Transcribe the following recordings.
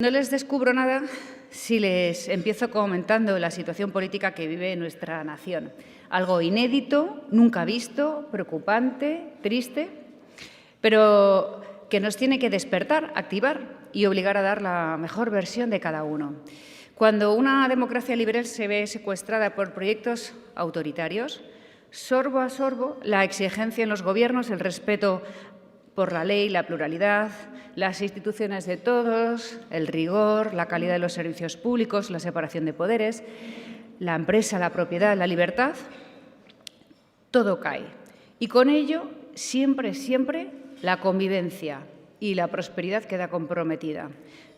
No les descubro nada si les empiezo comentando la situación política que vive nuestra nación. Algo inédito, nunca visto, preocupante, triste, pero que nos tiene que despertar, activar y obligar a dar la mejor versión de cada uno. Cuando una democracia liberal se ve secuestrada por proyectos autoritarios, sorbo a sorbo, la exigencia en los gobiernos, el respeto por la ley, la pluralidad, las instituciones de todos, el rigor, la calidad de los servicios públicos, la separación de poderes, la empresa, la propiedad, la libertad, todo cae. Y con ello, siempre, la convivencia y la prosperidad queda comprometida.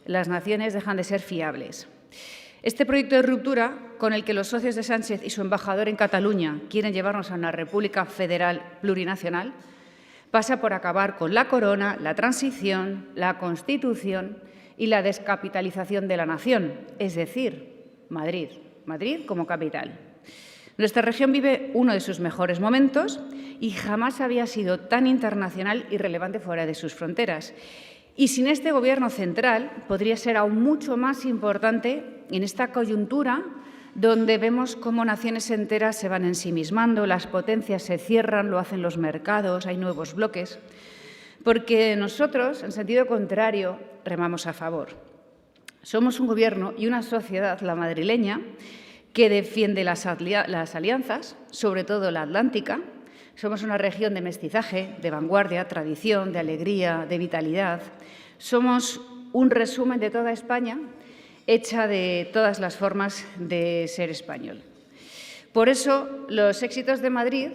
Las naciones dejan de ser fiables. Este proyecto de ruptura, con el que los socios de Sánchez y su embajador en Cataluña quieren llevarnos a una república federal plurinacional, pasa por acabar con la corona, la transición, la Constitución y la descapitalización de la nación, es decir, Madrid como capital. Nuestra región vive uno de sus mejores momentos y jamás había sido tan internacional y relevante fuera de sus fronteras. Y sin este Gobierno central podría ser aún mucho más importante en esta coyuntura donde vemos cómo naciones enteras se van ensimismando, las potencias se cierran, lo hacen los mercados, hay nuevos bloques, porque nosotros, en sentido contrario, remamos a favor. Somos un Gobierno y una sociedad, la madrileña, que defiende las alianzas, sobre todo la atlántica. Somos una región de mestizaje, de vanguardia, tradición, de alegría, de vitalidad. Somos un resumen de toda España, hecha de todas las formas de ser español. Por eso, los éxitos de Madrid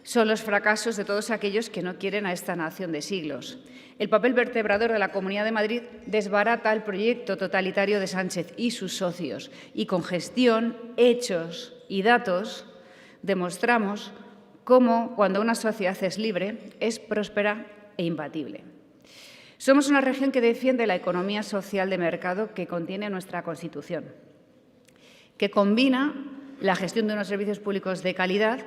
son los fracasos de todos aquellos que no quieren a esta nación de siglos. El papel vertebrador de la Comunidad de Madrid desbarata el proyecto totalitario de Sánchez y sus socios y con gestión, hechos y datos demostramos cómo, cuando una sociedad es libre, es próspera e imbatible. Somos una región que defiende la economía social de mercado que contiene nuestra Constitución, que combina la gestión de unos servicios públicos de calidad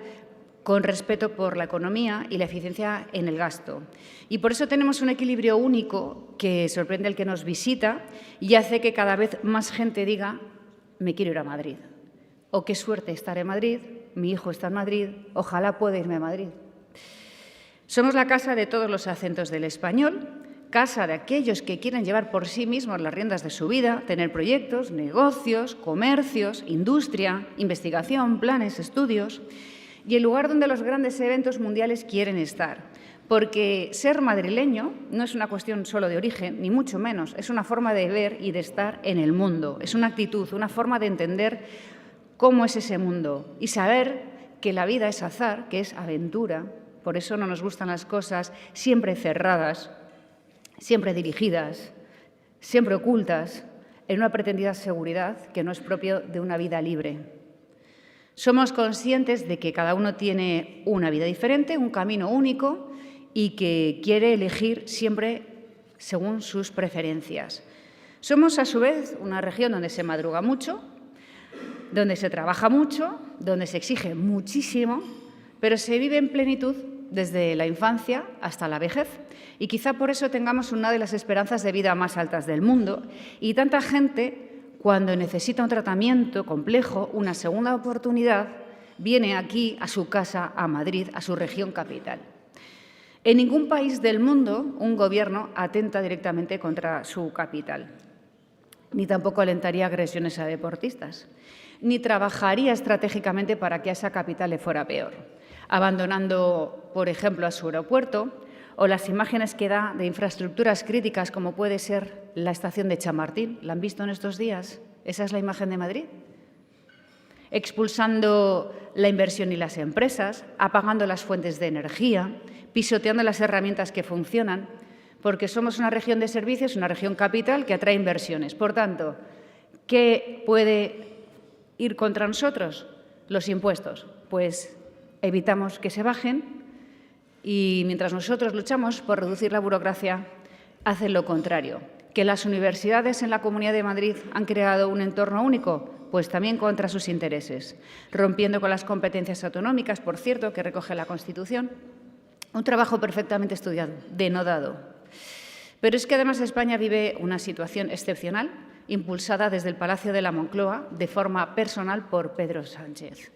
con respeto por la economía y la eficiencia en el gasto. Y por eso tenemos un equilibrio único que sorprende al que nos visita y hace que cada vez más gente diga «me quiero ir a Madrid» o «qué suerte estar en Madrid», «mi hijo está en Madrid», «ojalá pueda irme a Madrid». Somos la casa de todos los acentos del español, casa de aquellos que quieren llevar por sí mismos las riendas de su vida, tener proyectos, negocios, comercios, industria, investigación, planes, estudios, y el lugar donde los grandes eventos mundiales quieren estar. Porque ser madrileño no es una cuestión solo de origen, ni mucho menos, es una forma de ver y de estar en el mundo, es una actitud, una forma de entender cómo es ese mundo y saber que la vida es azar, que es aventura. Por eso no nos gustan las cosas siempre cerradas, siempre dirigidas, siempre ocultas, en una pretendida seguridad que no es propio de una vida libre. Somos conscientes de que cada uno tiene una vida diferente, un camino único y que quiere elegir siempre según sus preferencias. Somos, a su vez, una región donde se madruga mucho, donde se trabaja mucho, donde se exige muchísimo, pero se vive en plenitud desde la infancia hasta la vejez. Y quizá por eso tengamos una de las esperanzas de vida más altas del mundo y tanta gente, cuando necesita un tratamiento complejo, una segunda oportunidad, viene aquí a su casa, a Madrid, a su región capital. En ningún país del mundo un gobierno atenta directamente contra su capital, ni tampoco alentaría agresiones a deportistas, ni trabajaría estratégicamente para que a esa capital le fuera peor, abandonando, por ejemplo, a su aeropuerto, o las imágenes que da de infraestructuras críticas como puede ser la estación de Chamartín. ¿La han visto en estos días? ¿Esa es la imagen de Madrid? Expulsando la inversión y las empresas, apagando las fuentes de energía, pisoteando las herramientas que funcionan, porque somos una región de servicios, una región capital que atrae inversiones. Por tanto, ¿qué puede ir contra nosotros? Los impuestos. Pues evitamos que se bajen. Y mientras nosotros luchamos por reducir la burocracia, hacen lo contrario. ¿Que las universidades en la Comunidad de Madrid han creado un entorno único? Pues también contra sus intereses, rompiendo con las competencias autonómicas, por cierto, que recoge la Constitución. Un trabajo perfectamente estudiado, denodado. Pero es que además España vive una situación excepcional, impulsada desde el Palacio de la Moncloa de forma personal por Pedro Sánchez,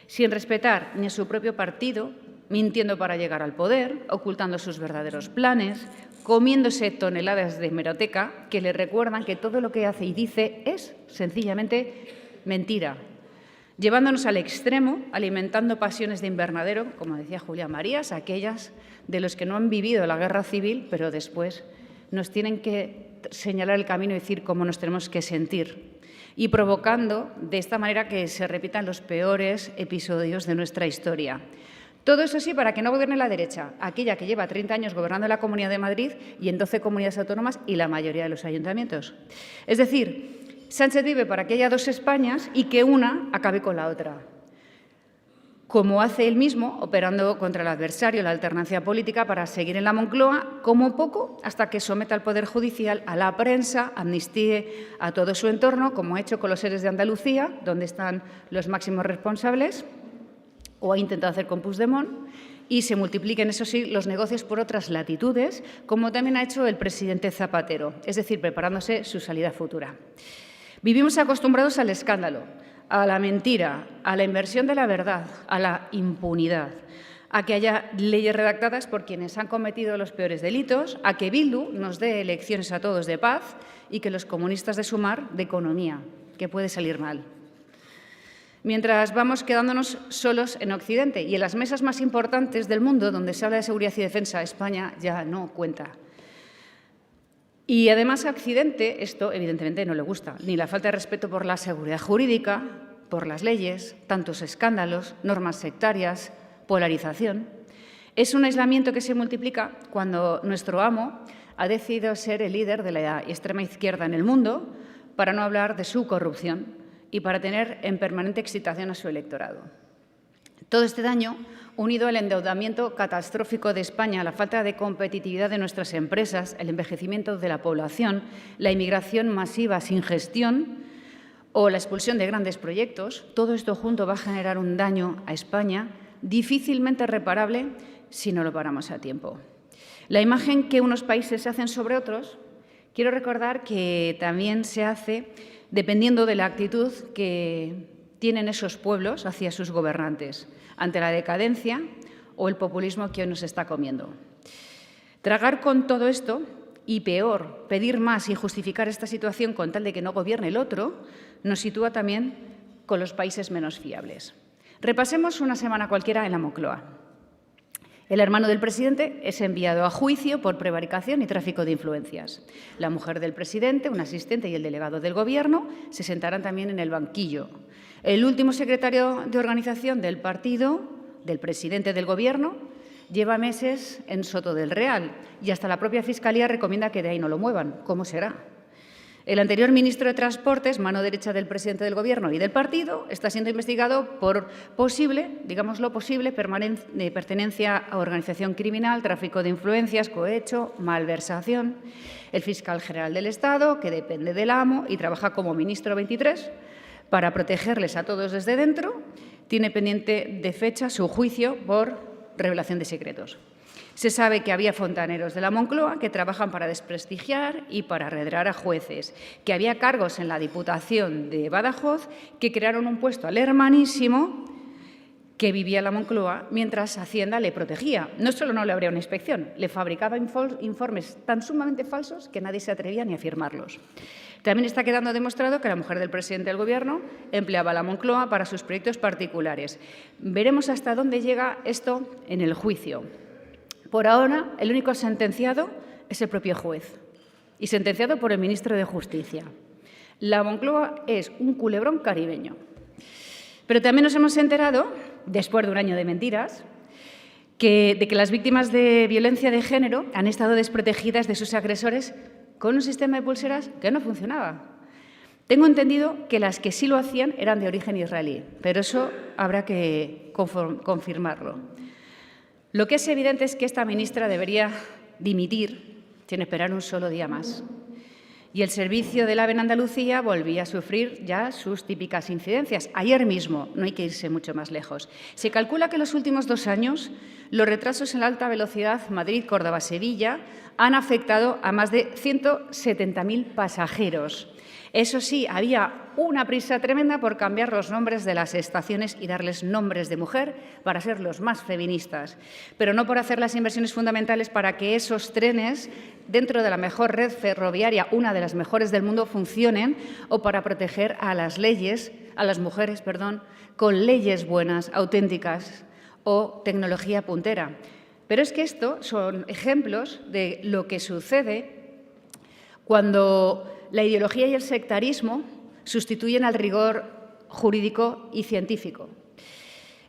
sin respetar ni a su propio partido, mintiendo para llegar al poder, ocultando sus verdaderos planes, comiéndose toneladas de hemeroteca que le recuerdan que todo lo que hace y dice es sencillamente mentira, llevándonos al extremo, alimentando pasiones de invernadero, como decía Julián Marías, aquellas de los que no han vivido la guerra civil, pero después nos tienen que señalar el camino y decir cómo nos tenemos que sentir, y provocando de esta manera que se repitan los peores episodios de nuestra historia. Todo eso sí, para que no gobierne la derecha, aquella que lleva 30 años gobernando la Comunidad de Madrid y en 12 comunidades autónomas y la mayoría de los ayuntamientos. Es decir, Sánchez vive para que haya dos Españas y que una acabe con la otra, como hace él mismo, operando contra el adversario, la alternancia política, para seguir en la Moncloa, como poco, hasta que someta al Poder Judicial, a la prensa, amnistíe a todo su entorno, como ha hecho con los ERES de Andalucía, donde están los máximos responsables, o ha intentado hacer con Puigdemont, y se multipliquen, eso sí, los negocios por otras latitudes, como también ha hecho el presidente Zapatero, es decir, preparándose su salida futura. Vivimos acostumbrados al escándalo, a la mentira, a la inversión de la verdad, a la impunidad, a que haya leyes redactadas por quienes han cometido los peores delitos, a que Bildu nos dé lecciones a todos de paz y que los comunistas de Sumar de economía, que puede salir mal. Mientras vamos quedándonos solos en Occidente y en las mesas más importantes del mundo, donde se habla de seguridad y defensa, España ya no cuenta. Y además a Occidente esto evidentemente no le gusta, ni la falta de respeto por la seguridad jurídica, por las leyes, tantos escándalos, normas sectarias, polarización. Es un aislamiento que se multiplica cuando nuestro amo ha decidido ser el líder de la extrema izquierda en el mundo, para no hablar de su corrupción y para tener en permanente excitación a su electorado. Todo este daño, unido al endeudamiento catastrófico de España, la falta de competitividad de nuestras empresas, el envejecimiento de la población, la inmigración masiva sin gestión o la expulsión de grandes proyectos, todo esto junto va a generar un daño a España difícilmente reparable si no lo paramos a tiempo. La imagen que unos países se hacen sobre otros, quiero recordar que también se hace dependiendo de la actitud que tienen esos pueblos hacia sus gobernantes, ante la decadencia o el populismo que hoy nos está comiendo. Tragar con todo esto y, peor, pedir más y justificar esta situación con tal de que no gobierne el otro, nos sitúa también con los países menos fiables. Repasemos una semana cualquiera en la Moncloa. El hermano del presidente es enviado a juicio por prevaricación y tráfico de influencias. La mujer del presidente, un asistente y el delegado del Gobierno se sentarán también en el banquillo. El último secretario de organización del partido, del presidente del Gobierno, lleva meses en Soto del Real y hasta la propia Fiscalía recomienda que de ahí no lo muevan. ¿Cómo será? El anterior ministro de Transportes, mano derecha del presidente del Gobierno y del partido, está siendo investigado por digámoslo posible, pertenencia a organización criminal, tráfico de influencias, cohecho, malversación. El fiscal general del Estado, que depende del amo y trabaja como ministro 23, para protegerles a todos desde dentro, tiene pendiente de fecha su juicio por revelación de secretos. Se sabe que había fontaneros de la Moncloa que trabajan para desprestigiar y para arredrar a jueces, que había cargos en la Diputación de Badajoz que crearon un puesto al hermanísimo que vivía en la Moncloa mientras Hacienda le protegía. No solo no le abría una inspección, le fabricaba informes tan sumamente falsos que nadie se atrevía ni a firmarlos. También está quedando demostrado que la mujer del presidente del Gobierno empleaba la Moncloa para sus proyectos particulares. Veremos hasta dónde llega esto en el juicio. Por ahora, el único sentenciado es el propio juez y sentenciado por el ministro de Justicia. La Moncloa es un culebrón caribeño. Pero también nos hemos enterado, después de un año de mentiras, de que las víctimas de violencia de género han estado desprotegidas de sus agresores con un sistema de pulseras que no funcionaba. Tengo entendido que las que sí lo hacían eran de origen israelí, pero eso habrá que confirmarlo. Lo que es evidente es que esta ministra debería dimitir sin esperar un solo día más. Y el servicio del AVE en Andalucía volvía a sufrir ya sus típicas incidencias. Ayer mismo, no hay que irse mucho más lejos. Se calcula que en los últimos 2 años los retrasos en la alta velocidad Madrid-Córdoba-Sevilla han afectado a más de 170.000 pasajeros. Eso sí, había una prisa tremenda por cambiar los nombres de las estaciones y darles nombres de mujer para ser los más feministas, pero no por hacer las inversiones fundamentales para que esos trenes, dentro de la mejor red ferroviaria, una de las mejores del mundo, funcionen, o para proteger a las mujeres, con leyes buenas, auténticas o tecnología puntera. Pero es que estos son ejemplos de lo que sucede cuando la ideología y el sectarismo sustituyen al rigor jurídico y científico.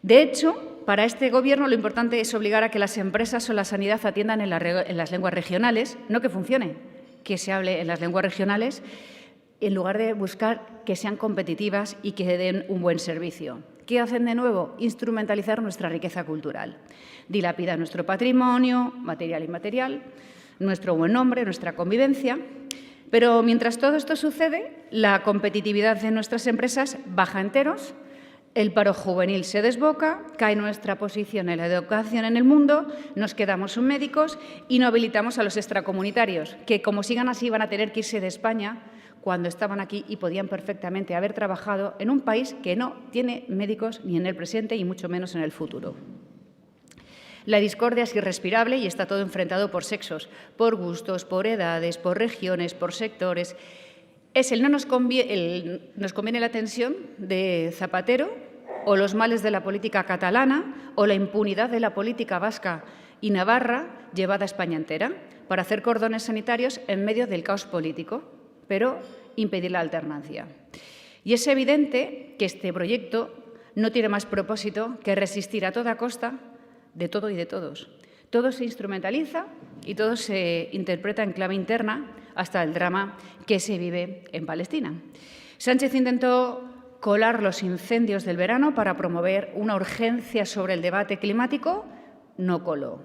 De hecho, para este Gobierno lo importante es obligar a que las empresas o la sanidad atiendan en las lenguas regionales, no que funcione, que se hable en las lenguas regionales, en lugar de buscar que sean competitivas y que den un buen servicio. ¿Qué hacen de nuevo? Instrumentalizar nuestra riqueza cultural. Dilapidan nuestro patrimonio, material e inmaterial, nuestro buen nombre, nuestra convivencia. Pero mientras todo esto sucede, la competitividad de nuestras empresas baja enteros, el paro juvenil se desboca, cae nuestra posición en la educación en el mundo, nos quedamos sin médicos y no habilitamos a los extracomunitarios, que como sigan así van a tener que irse de España cuando estaban aquí y podían perfectamente haber trabajado en un país que no tiene médicos ni en el presente y mucho menos en el futuro. La discordia es irrespirable y está todo enfrentado por sexos, por gustos, por edades, por regiones, por sectores. Es nos conviene la tensión de Zapatero o los males de la política catalana o la impunidad de la política vasca y navarra llevada a España entera para hacer cordones sanitarios en medio del caos político, pero impedir la alternancia. Y es evidente que este proyecto no tiene más propósito que resistir a toda costa de todo y de todos. Todo se instrumentaliza y todo se interpreta en clave interna hasta el drama que se vive en Palestina. Sánchez intentó colar los incendios del verano para promover una urgencia sobre el debate climático, no coló.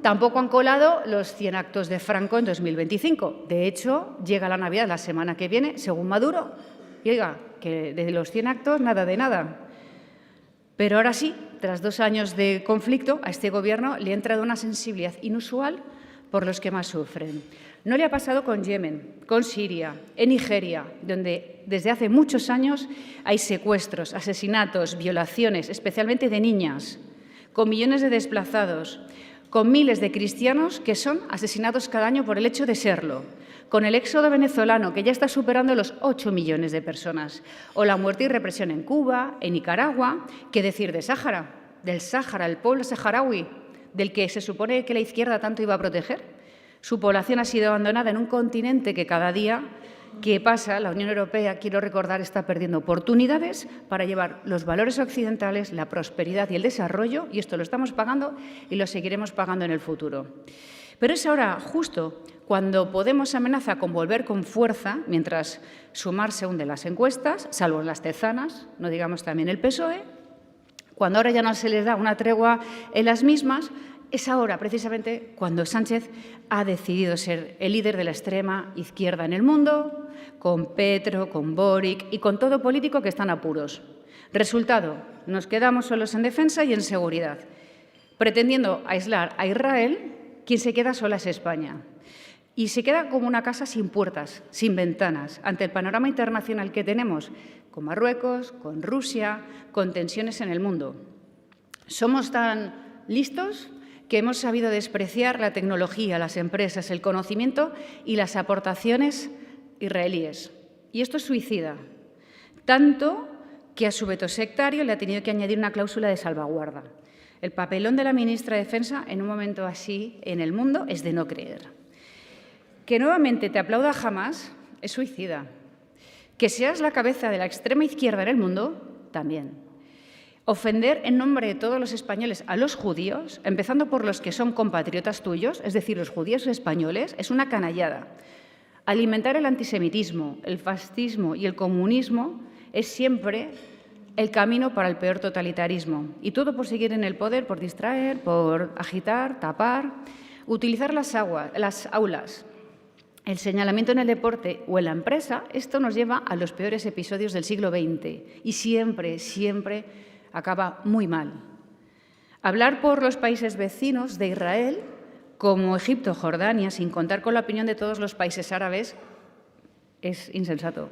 Tampoco han colado los 100 actos de Franco en 2025. De hecho, llega la Navidad la semana que viene, según Maduro, y oiga, que de los 100 actos nada de nada. Pero ahora sí, tras 2 años de conflicto, a este Gobierno le ha entrado una sensibilidad inusual por los que más sufren. No le ha pasado con Yemen, con Siria, en Nigeria, donde desde hace muchos años hay secuestros, asesinatos, violaciones, especialmente de niñas, con millones de desplazados, con miles de cristianos que son asesinados cada año por el hecho de serlo, con el éxodo venezolano, que ya está superando los 8 millones de personas, o la muerte y represión en Cuba, en Nicaragua, qué decir de Sáhara, del Sáhara, el pueblo saharaui, del que se supone que la izquierda tanto iba a proteger. Su población ha sido abandonada en un continente que cada día que pasa, la Unión Europea, quiero recordar, está perdiendo oportunidades para llevar los valores occidentales, la prosperidad y el desarrollo, y esto lo estamos pagando y lo seguiremos pagando en el futuro. Pero es ahora, justo cuando Podemos amenaza con volver con fuerza, mientras Sumar se hunde en las encuestas, salvo en las tezanas, no digamos también el PSOE, cuando ahora ya no se les da una tregua en las mismas, es ahora precisamente cuando Sánchez ha decidido ser el líder de la extrema izquierda en el mundo, con Petro, con Boric y con todo político que están a apuros. Resultado, nos quedamos solos en defensa y en seguridad. Pretendiendo aislar a Israel, quien se queda sola es España. Y se queda como una casa sin puertas, sin ventanas, ante el panorama internacional que tenemos, con Marruecos, con Rusia, con tensiones en el mundo. Somos tan listos que hemos sabido despreciar la tecnología, las empresas, el conocimiento y las aportaciones israelíes. Y esto es suicida, tanto que a su veto sectario le ha tenido que añadir una cláusula de salvaguarda. El papelón de la ministra de Defensa en un momento así en el mundo es de no creer. Que nuevamente te aplauda Hamás es suicida. Que seas la cabeza de la extrema izquierda en el mundo, también. Ofender en nombre de todos los españoles a los judíos, empezando por los que son compatriotas tuyos, es decir, los judíos españoles, es una canallada. Alimentar el antisemitismo, el fascismo y el comunismo es siempre el camino para el peor totalitarismo. Y todo por seguir en el poder, por distraer, por agitar, tapar, utilizar las aulas el señalamiento en el deporte o en la empresa, esto nos lleva a los peores episodios del siglo XX y siempre, siempre acaba muy mal. Hablar por los países vecinos de Israel, como Egipto o Jordania, sin contar con la opinión de todos los países árabes, es insensato.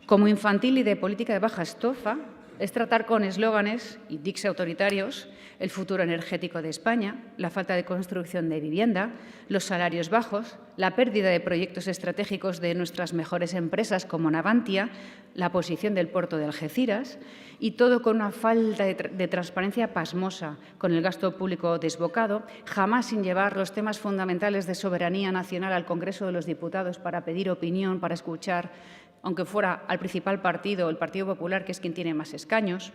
Como infantil y de política de baja estofa, es tratar con eslóganes y tics autoritarios el futuro energético de España, la falta de construcción de vivienda, los salarios bajos, la pérdida de proyectos estratégicos de nuestras mejores empresas como Navantia, la posición del puerto de Algeciras y todo con una falta de transparencia pasmosa, con el gasto público desbocado, jamás sin llevar los temas fundamentales de soberanía nacional al Congreso de los Diputados para pedir opinión, para escuchar, aunque fuera al principal partido, el Partido Popular, que es quien tiene más escaños.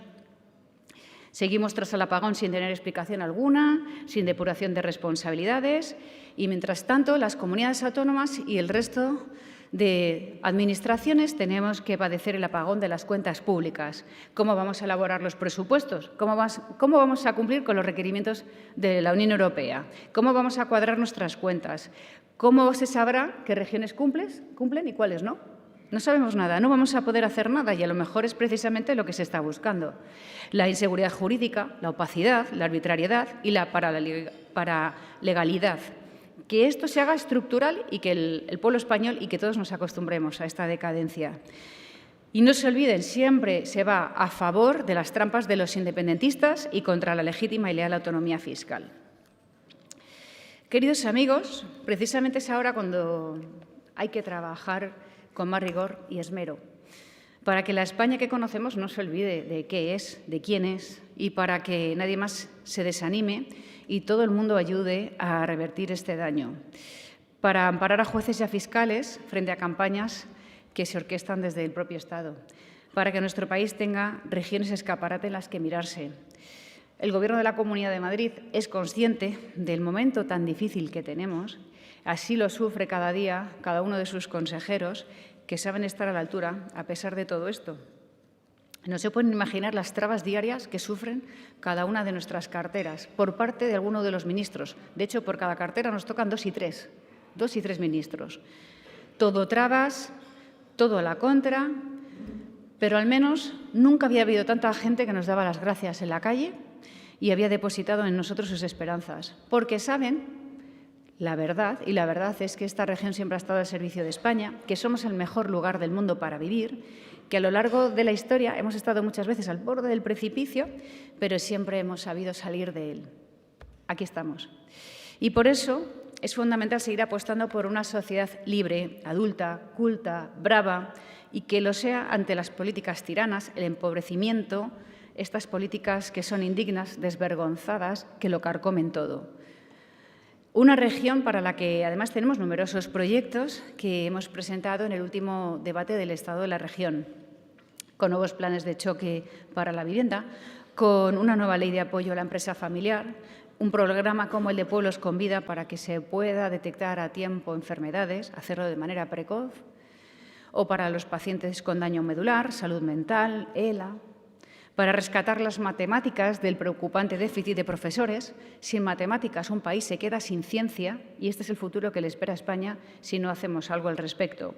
Seguimos tras el apagón sin tener explicación alguna, sin depuración de responsabilidades y, mientras tanto, las comunidades autónomas y el resto de administraciones tenemos que padecer el apagón de las cuentas públicas. ¿Cómo vamos a elaborar los presupuestos? ¿Cómo vamos a cumplir con los requerimientos de la Unión Europea? ¿Cómo vamos a cuadrar nuestras cuentas? ¿Cómo se sabrá qué regiones cumplen y cuáles no? No sabemos nada, no vamos a poder hacer nada y a lo mejor es precisamente lo que se está buscando. La inseguridad jurídica, la opacidad, la arbitrariedad y la paralegalidad. Que esto se haga estructural y que el pueblo español y que todos nos acostumbremos a esta decadencia. Y no se olviden, siempre se va a favor de las trampas de los independentistas y contra la legítima y leal autonomía fiscal. Queridos amigos, precisamente es ahora cuando hay que trabajar con más rigor y esmero, para que la España que conocemos no se olvide de qué es, de quién es, y para que nadie más se desanime y todo el mundo ayude a revertir este daño, para amparar a jueces y a fiscales frente a campañas que se orquestan desde el propio Estado, para que nuestro país tenga regiones escaparate en las que mirarse. El Gobierno de la Comunidad de Madrid es consciente del momento tan difícil que tenemos. Así lo sufre cada día cada uno de sus consejeros, que saben estar a la altura a pesar de todo esto. No se pueden imaginar las trabas diarias que sufren cada una de nuestras carteras por parte de alguno de los ministros. De hecho, por cada cartera nos tocan dos y tres ministros. Todo trabas, todo a la contra, pero al menos nunca había habido tanta gente que nos daba las gracias en la calle y había depositado en nosotros sus esperanzas, porque saben la verdad, y la verdad es que esta región siempre ha estado al servicio de España, que somos el mejor lugar del mundo para vivir, que a lo largo de la historia hemos estado muchas veces al borde del precipicio, pero siempre hemos sabido salir de él. Aquí estamos. Y por eso es fundamental seguir apostando por una sociedad libre, adulta, culta, brava, y que lo sea ante las políticas tiranas, el empobrecimiento, estas políticas que son indignas, desvergonzadas, que lo carcomen todo. Una región para la que, además, tenemos numerosos proyectos que hemos presentado en el último debate del Estado de la región, con nuevos planes de choque para la vivienda, con una nueva ley de apoyo a la empresa familiar, un programa como el de Pueblos con Vida para que se pueda detectar a tiempo enfermedades, hacerlo de manera precoz, o para los pacientes con daño medular, salud mental, ELA, para rescatar las matemáticas del preocupante déficit de profesores. Sin matemáticas un país se queda sin ciencia y este es el futuro que le espera a España si no hacemos algo al respecto.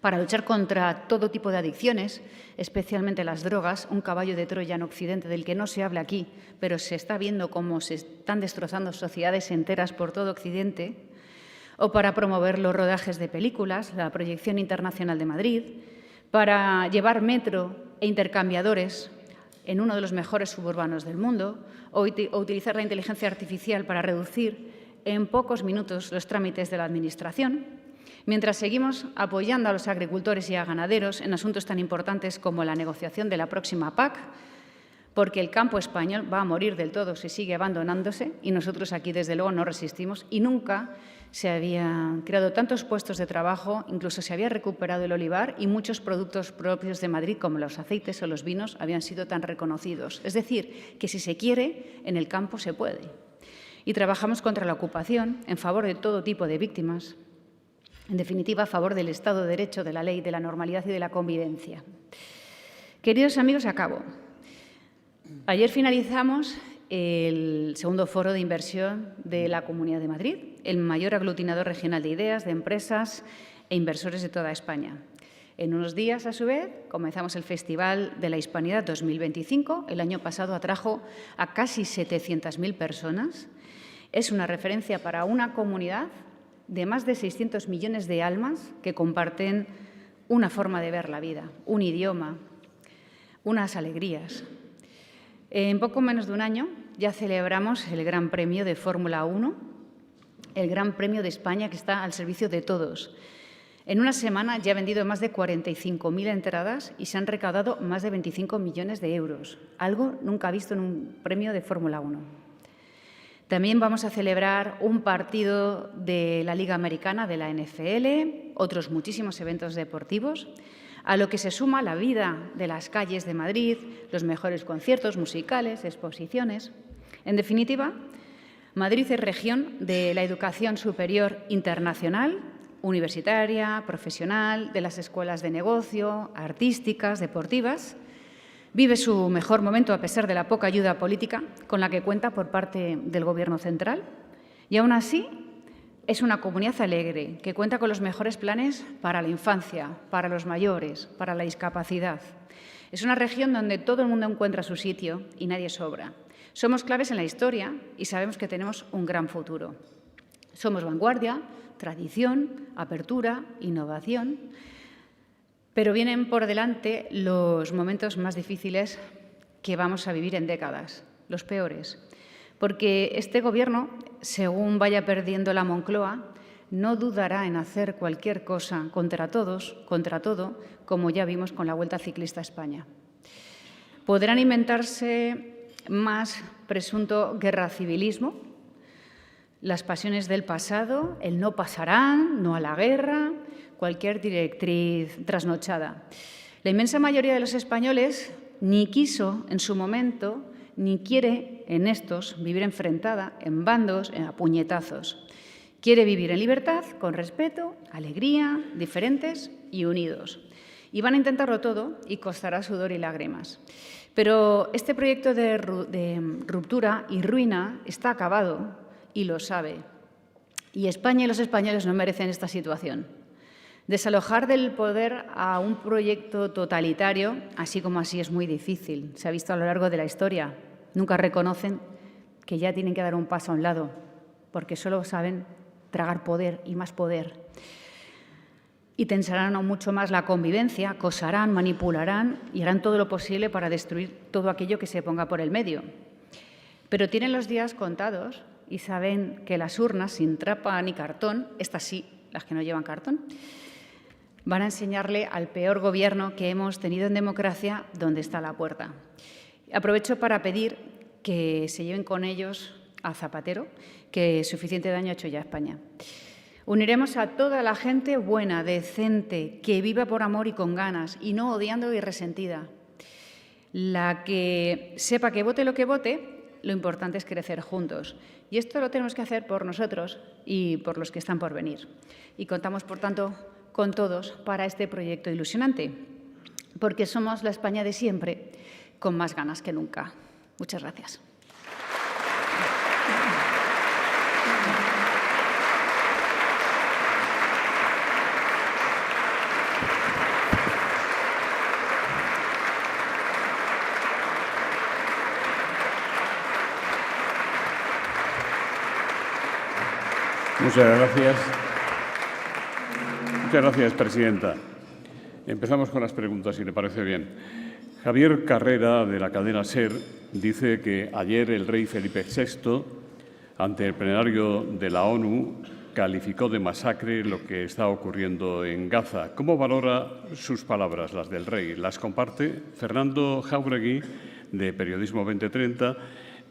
Para luchar contra todo tipo de adicciones, especialmente las drogas, un caballo de Troya en Occidente del que no se habla aquí, pero se está viendo cómo se están destrozando sociedades enteras por todo Occidente, o para promover los rodajes de películas, la proyección internacional de Madrid, para llevar metro e intercambiadores en uno de los mejores suburbanos del mundo, o utilizar la inteligencia artificial para reducir en pocos minutos los trámites de la Administración, mientras seguimos apoyando a los agricultores y a ganaderos en asuntos tan importantes como la negociación de la próxima PAC, porque el campo español va a morir del todo si sigue abandonándose y nosotros aquí, desde luego, no resistimos y nunca se habían creado tantos puestos de trabajo, incluso se había recuperado el olivar y muchos productos propios de Madrid, como los aceites o los vinos, habían sido tan reconocidos. Es decir, que si se quiere, en el campo se puede. Y trabajamos contra la ocupación, en favor de todo tipo de víctimas, en definitiva, a favor del Estado de Derecho, de la ley, de la normalidad y de la convivencia. Queridos amigos, acabo. Ayer finalizamos el segundo foro de inversión de la Comunidad de Madrid, el mayor aglutinador regional de ideas, de empresas e inversores de toda España. En unos días, a su vez, comenzamos el Festival de la Hispanidad 2025. El año pasado atrajo a casi 700.000 personas. Es una referencia para una comunidad de más de 600 millones de almas que comparten una forma de ver la vida, un idioma, unas alegrías. En poco menos de un año ya celebramos el Gran Premio de Fórmula 1, el Gran Premio de España que está al servicio de todos. En una semana ya ha vendido más de 45.000 entradas y se han recaudado más de 25 millones de euros, algo nunca visto en un premio de Fórmula 1. También vamos a celebrar un partido de la Liga Americana, de la NFL, otros muchísimos eventos deportivos, a lo que se suma la vida de las calles de Madrid, los mejores conciertos musicales, exposiciones. En definitiva, Madrid es región de la educación superior internacional, universitaria, profesional, de las escuelas de negocio, artísticas, deportivas. Vive su mejor momento a pesar de la poca ayuda política con la que cuenta por parte del Gobierno central. Y aún así, es una comunidad alegre que cuenta con los mejores planes para la infancia, para los mayores, para la discapacidad. Es una región donde todo el mundo encuentra su sitio y nadie sobra. Somos claves en la historia y sabemos que tenemos un gran futuro. Somos vanguardia, tradición, apertura, innovación. Pero vienen por delante los momentos más difíciles que vamos a vivir en décadas, los peores. Porque este Gobierno, según vaya perdiendo la Moncloa, no dudará en hacer cualquier cosa contra todos, contra todo, como ya vimos con la Vuelta Ciclista a España. Podrán inventarse más presunto guerracivilismo, las pasiones del pasado, el no pasarán, no a la guerra, cualquier directriz trasnochada. La inmensa mayoría de los españoles ni quiso en su momento ni quiere en estos vivir enfrentada en bandos, a puñetazos. Quiere vivir en libertad, con respeto, alegría, diferentes y unidos. Y van a intentarlo todo y costará sudor y lágrimas. Pero este proyecto de ruptura y ruina está acabado y lo sabe. Y España y los españoles no merecen esta situación. Desalojar del poder a un proyecto totalitario, así como así, es muy difícil. Se ha visto a lo largo de la historia. Nunca reconocen que ya tienen que dar un paso a un lado, porque solo saben tragar poder y más poder. Y tensarán aún mucho más la convivencia, acosarán, manipularán y harán todo lo posible para destruir todo aquello que se ponga por el medio. Pero tienen los días contados y saben que las urnas, sin trapa ni cartón, estas sí, las que no llevan cartón, van a enseñarle al peor gobierno que hemos tenido en democracia dónde está la puerta. Aprovecho para pedir que se lleven con ellos a Zapatero, que suficiente daño ha hecho ya a España. Uniremos a toda la gente buena, decente, que viva por amor y con ganas, y no odiando y resentida. La que sepa que vote lo que vote, lo importante es crecer juntos. Y esto lo tenemos que hacer por nosotros y por los que están por venir. Y contamos, por tanto, con todos para este proyecto ilusionante, porque somos la España de siempre, con más ganas que nunca. Muchas gracias. Muchas gracias. Muchas gracias, presidenta. Empezamos con las preguntas, si le parece bien. Javier Carrera, de la cadena SER, dice que ayer el rey Felipe VI, ante el plenario de la ONU, calificó de masacre lo que está ocurriendo en Gaza. ¿Cómo valora sus palabras, las del rey? ¿Las comparte? Fernando Jáuregui, de Periodismo 2030,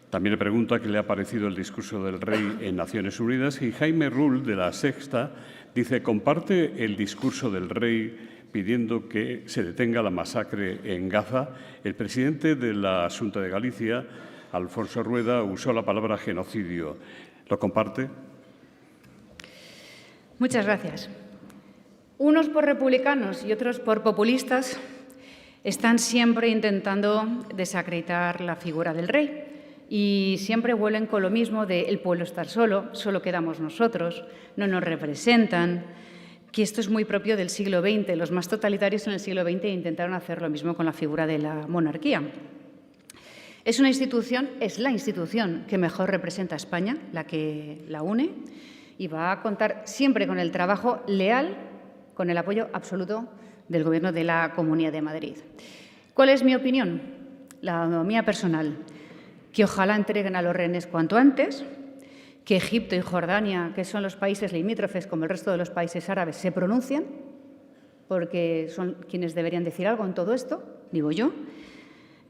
también le pregunta qué le ha parecido el discurso del rey en Naciones Unidas. Y Jaime Rull, de La Sexta, dice, ¿comparte el discurso del rey pidiendo que se detenga la masacre en Gaza? El presidente de la Xunta de Galicia, Alfonso Rueda, usó la palabra genocidio. ¿Lo comparte? Muchas gracias. Unos por republicanos y otros por populistas están siempre intentando desacreditar la figura del rey. Y siempre vuelven con lo mismo de el pueblo estar solo, solo quedamos nosotros, no nos representan, que esto es muy propio del siglo XX. Los más totalitarios en el siglo XX intentaron hacer lo mismo con la figura de la monarquía. Es una institución, es la institución que mejor representa a España, la que la une, y va a contar siempre con el trabajo leal, con el apoyo absoluto del Gobierno de la Comunidad de Madrid. ¿Cuál es mi opinión? La mía personal. Que ojalá entreguen a los rehenes cuanto antes, que Egipto y Jordania, que son los países limítrofes como el resto de los países árabes, se pronuncien, porque son quienes deberían decir algo en todo esto, digo yo,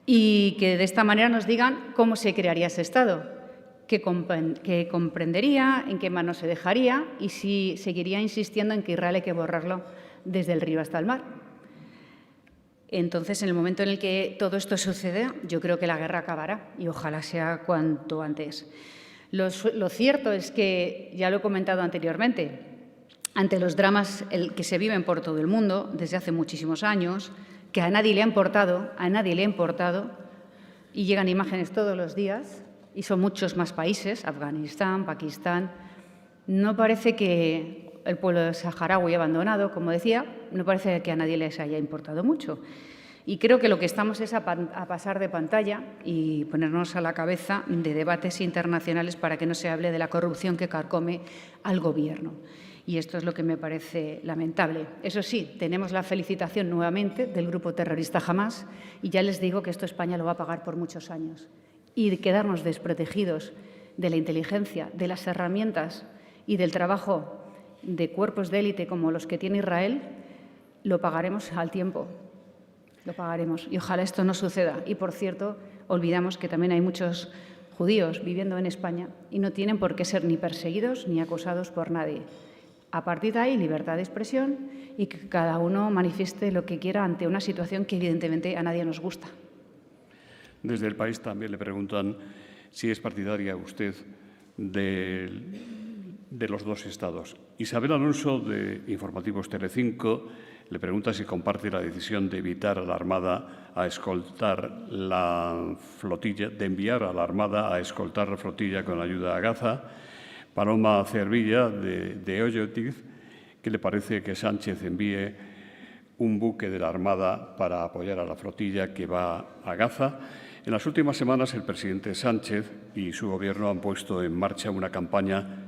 y que de esta manera nos digan cómo se crearía ese Estado, qué comprendería, en qué manos se dejaría y si seguiría insistiendo en que Israel hay que borrarlo desde el río hasta el mar. Entonces, en el momento en el que todo esto suceda, yo creo que la guerra acabará y ojalá sea cuanto antes. Lo cierto es que, ya lo he comentado anteriormente, ante los dramas que se viven por todo el mundo desde hace muchísimos años, que a nadie le ha importado, y llegan imágenes todos los días, y son muchos más países, Afganistán, Pakistán, no parece que el pueblo saharaui abandonado, como decía, no parece que a nadie les haya importado mucho. Y creo que lo que estamos es a pasar de pantalla y ponernos a la cabeza de debates internacionales para que no se hable de la corrupción que carcome al Gobierno. Y esto es lo que me parece lamentable. Eso sí, tenemos la felicitación nuevamente del grupo terrorista Hamás y ya les digo que esto España lo va a pagar por muchos años. Y quedarnos desprotegidos de la inteligencia, de las herramientas y del trabajo de cuerpos de élite como los que tiene Israel, lo pagaremos al tiempo. Lo pagaremos y ojalá esto no suceda. Y, por cierto, olvidamos que también hay muchos judíos viviendo en España y no tienen por qué ser ni perseguidos ni acosados por nadie. A partir de ahí, libertad de expresión y que cada uno manifieste lo que quiera ante una situación que evidentemente a nadie nos gusta. Desde el país también le preguntan si es partidaria usted de los dos estados. Isabel Alonso, de Informativos Telecinco, le pregunta si comparte la decisión de evitar a la Armada a escoltar la flotilla, de enviar a la Armada a escoltar la flotilla con ayuda a Gaza. Paloma Cervilla, de Oyotiz, ¿qué le parece que Sánchez envíe un buque de la Armada para apoyar a la flotilla que va a Gaza? En las últimas semanas, el presidente Sánchez y su Gobierno han puesto en marcha una campaña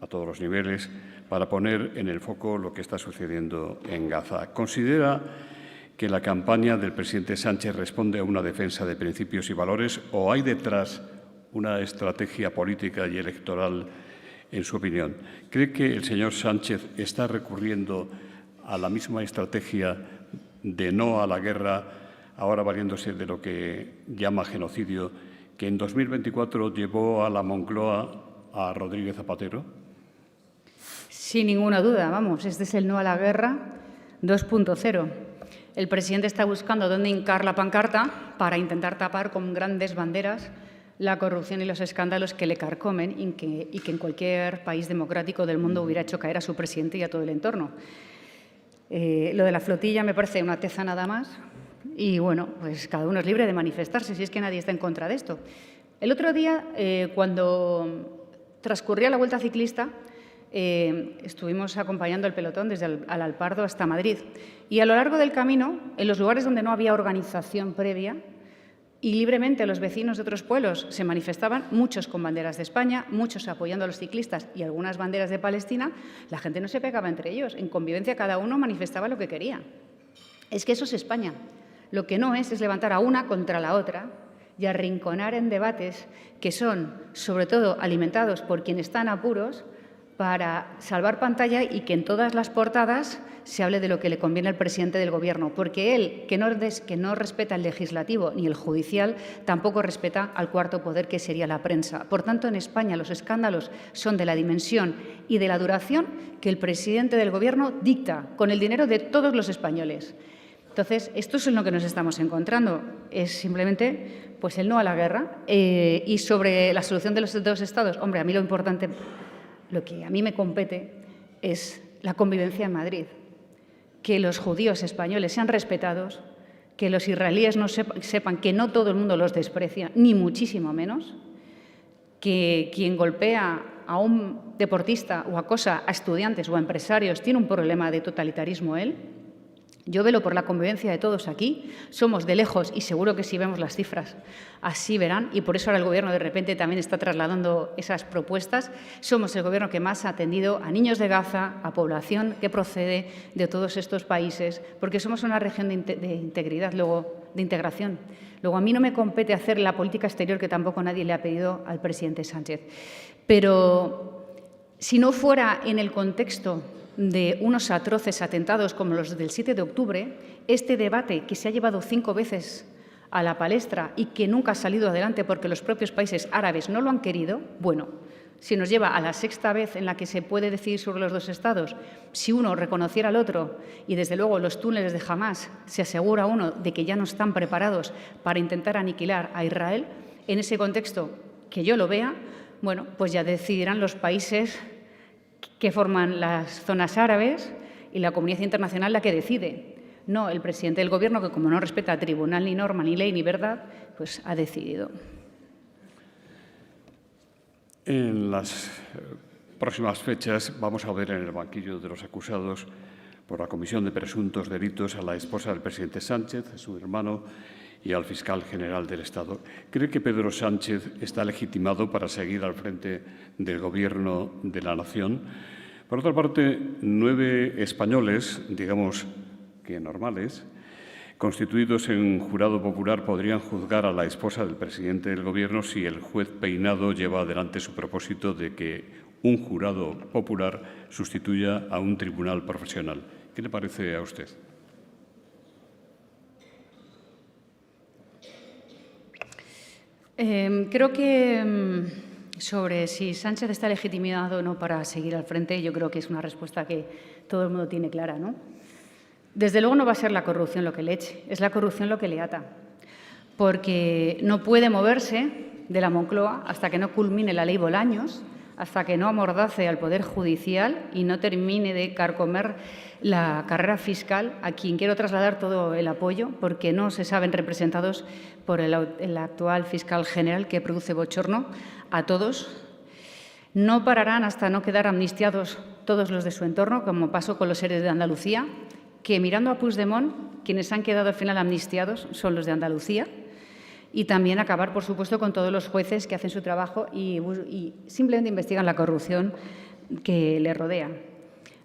a todos los niveles para poner en el foco lo que está sucediendo en Gaza. ¿Considera que la campaña del presidente Sánchez responde a una defensa de principios y valores o hay detrás una estrategia política y electoral, en su opinión? ¿Cree que el señor Sánchez está recurriendo a la misma estrategia de no a la guerra, ahora valiéndose de lo que llama genocidio, que en 2024 llevó a la Moncloa a Rodríguez Zapatero? Sin ninguna duda, vamos, este es el no a la guerra 2.0. El presidente está buscando dónde hincar la pancarta para intentar tapar con grandes banderas la corrupción y los escándalos que le carcomen y que en cualquier país democrático del mundo hubiera hecho caer a su presidente y a todo el entorno. Lo de la flotilla me parece una teza nada más y, bueno, pues cada uno es libre de manifestarse, si es que nadie está en contra de esto. El otro día, cuando transcurría la Vuelta Ciclista, estuvimos acompañando el pelotón desde Alpardo hasta Madrid y a lo largo del camino, en los lugares donde no había organización previa y libremente los vecinos de otros pueblos se manifestaban, muchos con banderas de España, muchos apoyando a los ciclistas y algunas banderas de Palestina, la gente no se pegaba entre ellos, en convivencia cada uno manifestaba lo que quería. Es que eso es España. Lo que no es levantar a una contra la otra y arrinconar en debates que son, sobre todo, alimentados por quienes están apuros para salvar pantalla y que en todas las portadas se hable de lo que le conviene al presidente del Gobierno, porque él, que no respeta el legislativo ni el judicial, tampoco respeta al cuarto poder, que sería la prensa. Por tanto, en España los escándalos son de la dimensión y de la duración que el presidente del Gobierno dicta con el dinero de todos los españoles. Entonces, esto es en lo que nos estamos encontrando. Es simplemente pues, el no a la guerra. Y sobre la solución de los dos estados, hombre, a mí lo importante, lo que a mí me compete es la convivencia en Madrid. Que los judíos españoles sean respetados, que los israelíes no sepan que no todo el mundo los desprecia, ni muchísimo menos, que quien golpea a un deportista o acosa a estudiantes o a empresarios tiene un problema de totalitarismo él. Yo velo por la convivencia de todos aquí, somos de lejos y seguro que si vemos las cifras así verán, y por eso ahora el Gobierno de repente también está trasladando esas propuestas. Somos el Gobierno que más ha atendido a niños de Gaza, a población que procede de todos estos países, porque somos una región de integridad, luego de integración. Luego, a mí no me compete hacer la política exterior que tampoco nadie le ha pedido al presidente Sánchez. Pero si no fuera en el contexto de unos atroces atentados como los del 7 de octubre, este debate que se ha llevado 5 veces a la palestra y que nunca ha salido adelante porque los propios países árabes no lo han querido, bueno, si nos lleva a la 6ª vez en la que se puede decidir sobre los 2 estados, si uno reconociera al otro y, desde luego, los túneles de Hamás, se asegura uno de que ya no están preparados para intentar aniquilar a Israel, en ese contexto que yo lo vea, bueno, pues ya decidirán los países que forman las zonas árabes y la comunidad internacional la que decide. No el presidente del Gobierno, que como no respeta tribunal, ni norma, ni ley, ni verdad, pues ha decidido. En las próximas fechas vamos a ver en el banquillo de los acusados por la comisión de presuntos delitos a la esposa del presidente Sánchez, a su hermano y al fiscal general del Estado. ¿Cree que Pedro Sánchez está legitimado para seguir al frente del Gobierno de la nación? Por otra parte, 9 españoles, digamos que normales, constituidos en jurado popular, podrían juzgar a la esposa del presidente del Gobierno si el juez Peinado lleva adelante su propósito de que un jurado popular sustituya a un tribunal profesional. ¿Qué le parece a usted? Creo que sobre si Sánchez está legitimado o no para seguir al frente, yo creo que es una respuesta que todo el mundo tiene clara, ¿no? Desde luego no va a ser la corrupción lo que le eche, es la corrupción lo que le ata, porque no puede moverse de la Moncloa hasta que no culmine la ley Bolaños, hasta que no amordace al Poder Judicial y no termine de carcomer la carrera fiscal, a quien quiero trasladar todo el apoyo, porque no se saben representados por el actual fiscal general, que produce bochorno a todos. No pararán hasta no quedar amnistiados todos los de su entorno, como pasó con los seres de Andalucía, que mirando a Puigdemont, quienes han quedado al final amnistiados son los de Andalucía. Y también acabar, por supuesto, con todos los jueces que hacen su trabajo y simplemente investigan la corrupción que le rodea.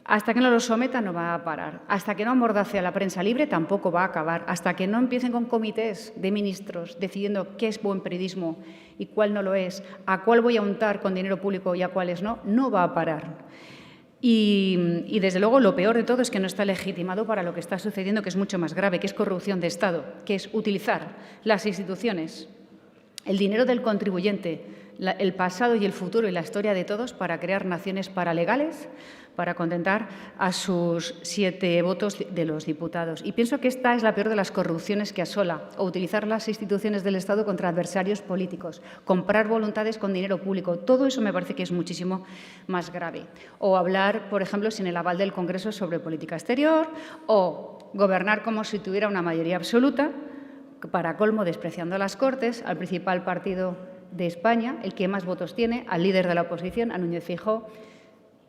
Hasta que no lo someta no va a parar. Hasta que no amordace a la prensa libre tampoco va a acabar. Hasta que no empiecen con comités de ministros decidiendo qué es buen periodismo y cuál no lo es, a cuál voy a untar con dinero público y a cuáles no, no va a parar. Y, desde luego, lo peor de todo es que no está legitimado para lo que está sucediendo, que es mucho más grave, que es corrupción de Estado, que es utilizar las instituciones, el dinero del contribuyente, el pasado y el futuro y la historia de todos para crear naciones paralegales, para contentar a sus 7 votos de los diputados. Y pienso que esta es la peor de las corrupciones que asola, o utilizar las instituciones del Estado contra adversarios políticos, comprar voluntades con dinero público. Todo eso me parece que es muchísimo más grave. O hablar, por ejemplo, sin el aval del Congreso sobre política exterior, o gobernar como si tuviera una mayoría absoluta, para colmo despreciando a las Cortes, al principal partido de España, el que más votos tiene, al líder de la oposición, a Núñez Feijóo.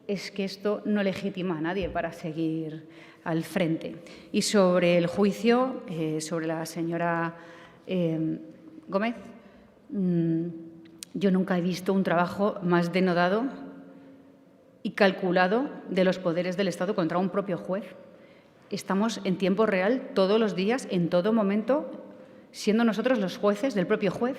Es que esto no legitima a nadie para seguir al frente. Y sobre el juicio, sobre la señora Gómez, yo nunca he visto un trabajo más denodado y calculado de los poderes del Estado contra un propio juez. Estamos en tiempo real, todos los días, en todo momento, siendo nosotros los jueces del propio juez.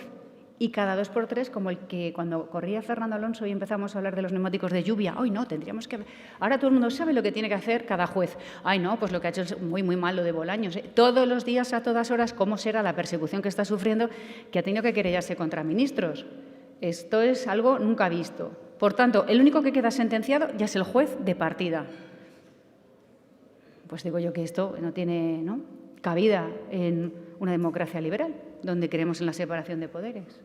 Y cada 2 por 3, como el que cuando corría Fernando Alonso y empezamos a hablar de los neumáticos de lluvia, ¡ay no, tendríamos que...! Ahora todo el mundo sabe lo que tiene que hacer cada juez. ¡Ay no, pues lo que ha hecho es muy, muy mal lo de Bolaños! Todos los días, a todas horas, ¿cómo será la persecución que está sufriendo, que ha tenido que querellarse contra ministros? Esto es algo nunca visto. Por tanto, el único que queda sentenciado ya es el juez de partida. Pues digo yo que esto no tiene, ¿no?, cabida en una democracia liberal, donde creemos en la separación de poderes.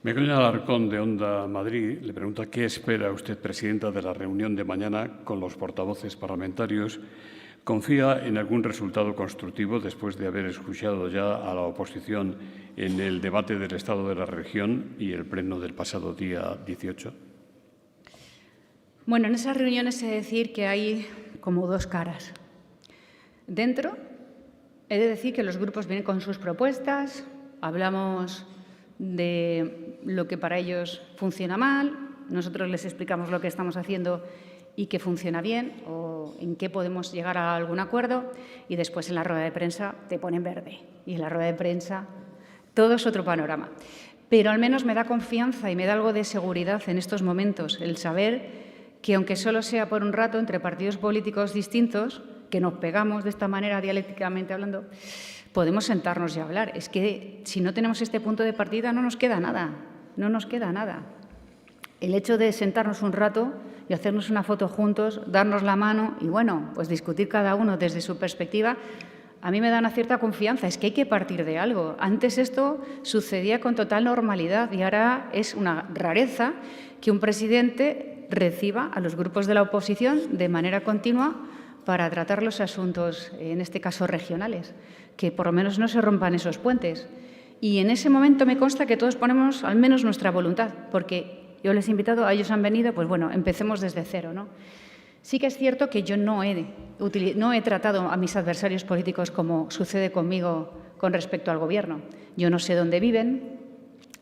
Begoña Alarcón, de Onda Madrid, le pregunta qué espera usted, presidenta, de la reunión de mañana con los portavoces parlamentarios ¿Confía en algún resultado constructivo después de haber escuchado ya a la oposición en el debate del Estado de la región y el pleno del pasado día 18? Bueno, en esas reuniones he de decir que hay como dos caras. Dentro, he de decir que los grupos vienen con sus propuestas, hablamos de lo que para ellos funciona mal, nosotros les explicamos lo que estamos haciendo y que funciona bien o en qué podemos llegar a algún acuerdo, y después en la rueda de prensa te ponen verde y en la rueda de prensa todo es otro panorama. Pero al menos me da confianza y me da algo de seguridad en estos momentos el saber que, aunque solo sea por un rato entre partidos políticos distintos, que nos pegamos de esta manera dialécticamente hablando, podemos sentarnos y hablar. Es que si no tenemos este punto de partida no nos queda nada, no nos queda nada. El hecho de sentarnos un rato y hacernos una foto juntos, darnos la mano y, bueno, pues discutir cada uno desde su perspectiva, a mí me da una cierta confianza. Es que hay que partir de algo. Antes esto sucedía con total normalidad y ahora es una rareza que un presidente reciba a los grupos de la oposición de manera continua para tratar los asuntos, en este caso regionales, que por lo menos no se rompan esos puentes. Y en ese momento me consta que todos ponemos al menos nuestra voluntad, porque yo les he invitado, a ellos han venido, pues bueno, empecemos desde cero, ¿no? Sí que es cierto que yo no he tratado a mis adversarios políticos como sucede conmigo con respecto al Gobierno. Yo no sé dónde viven,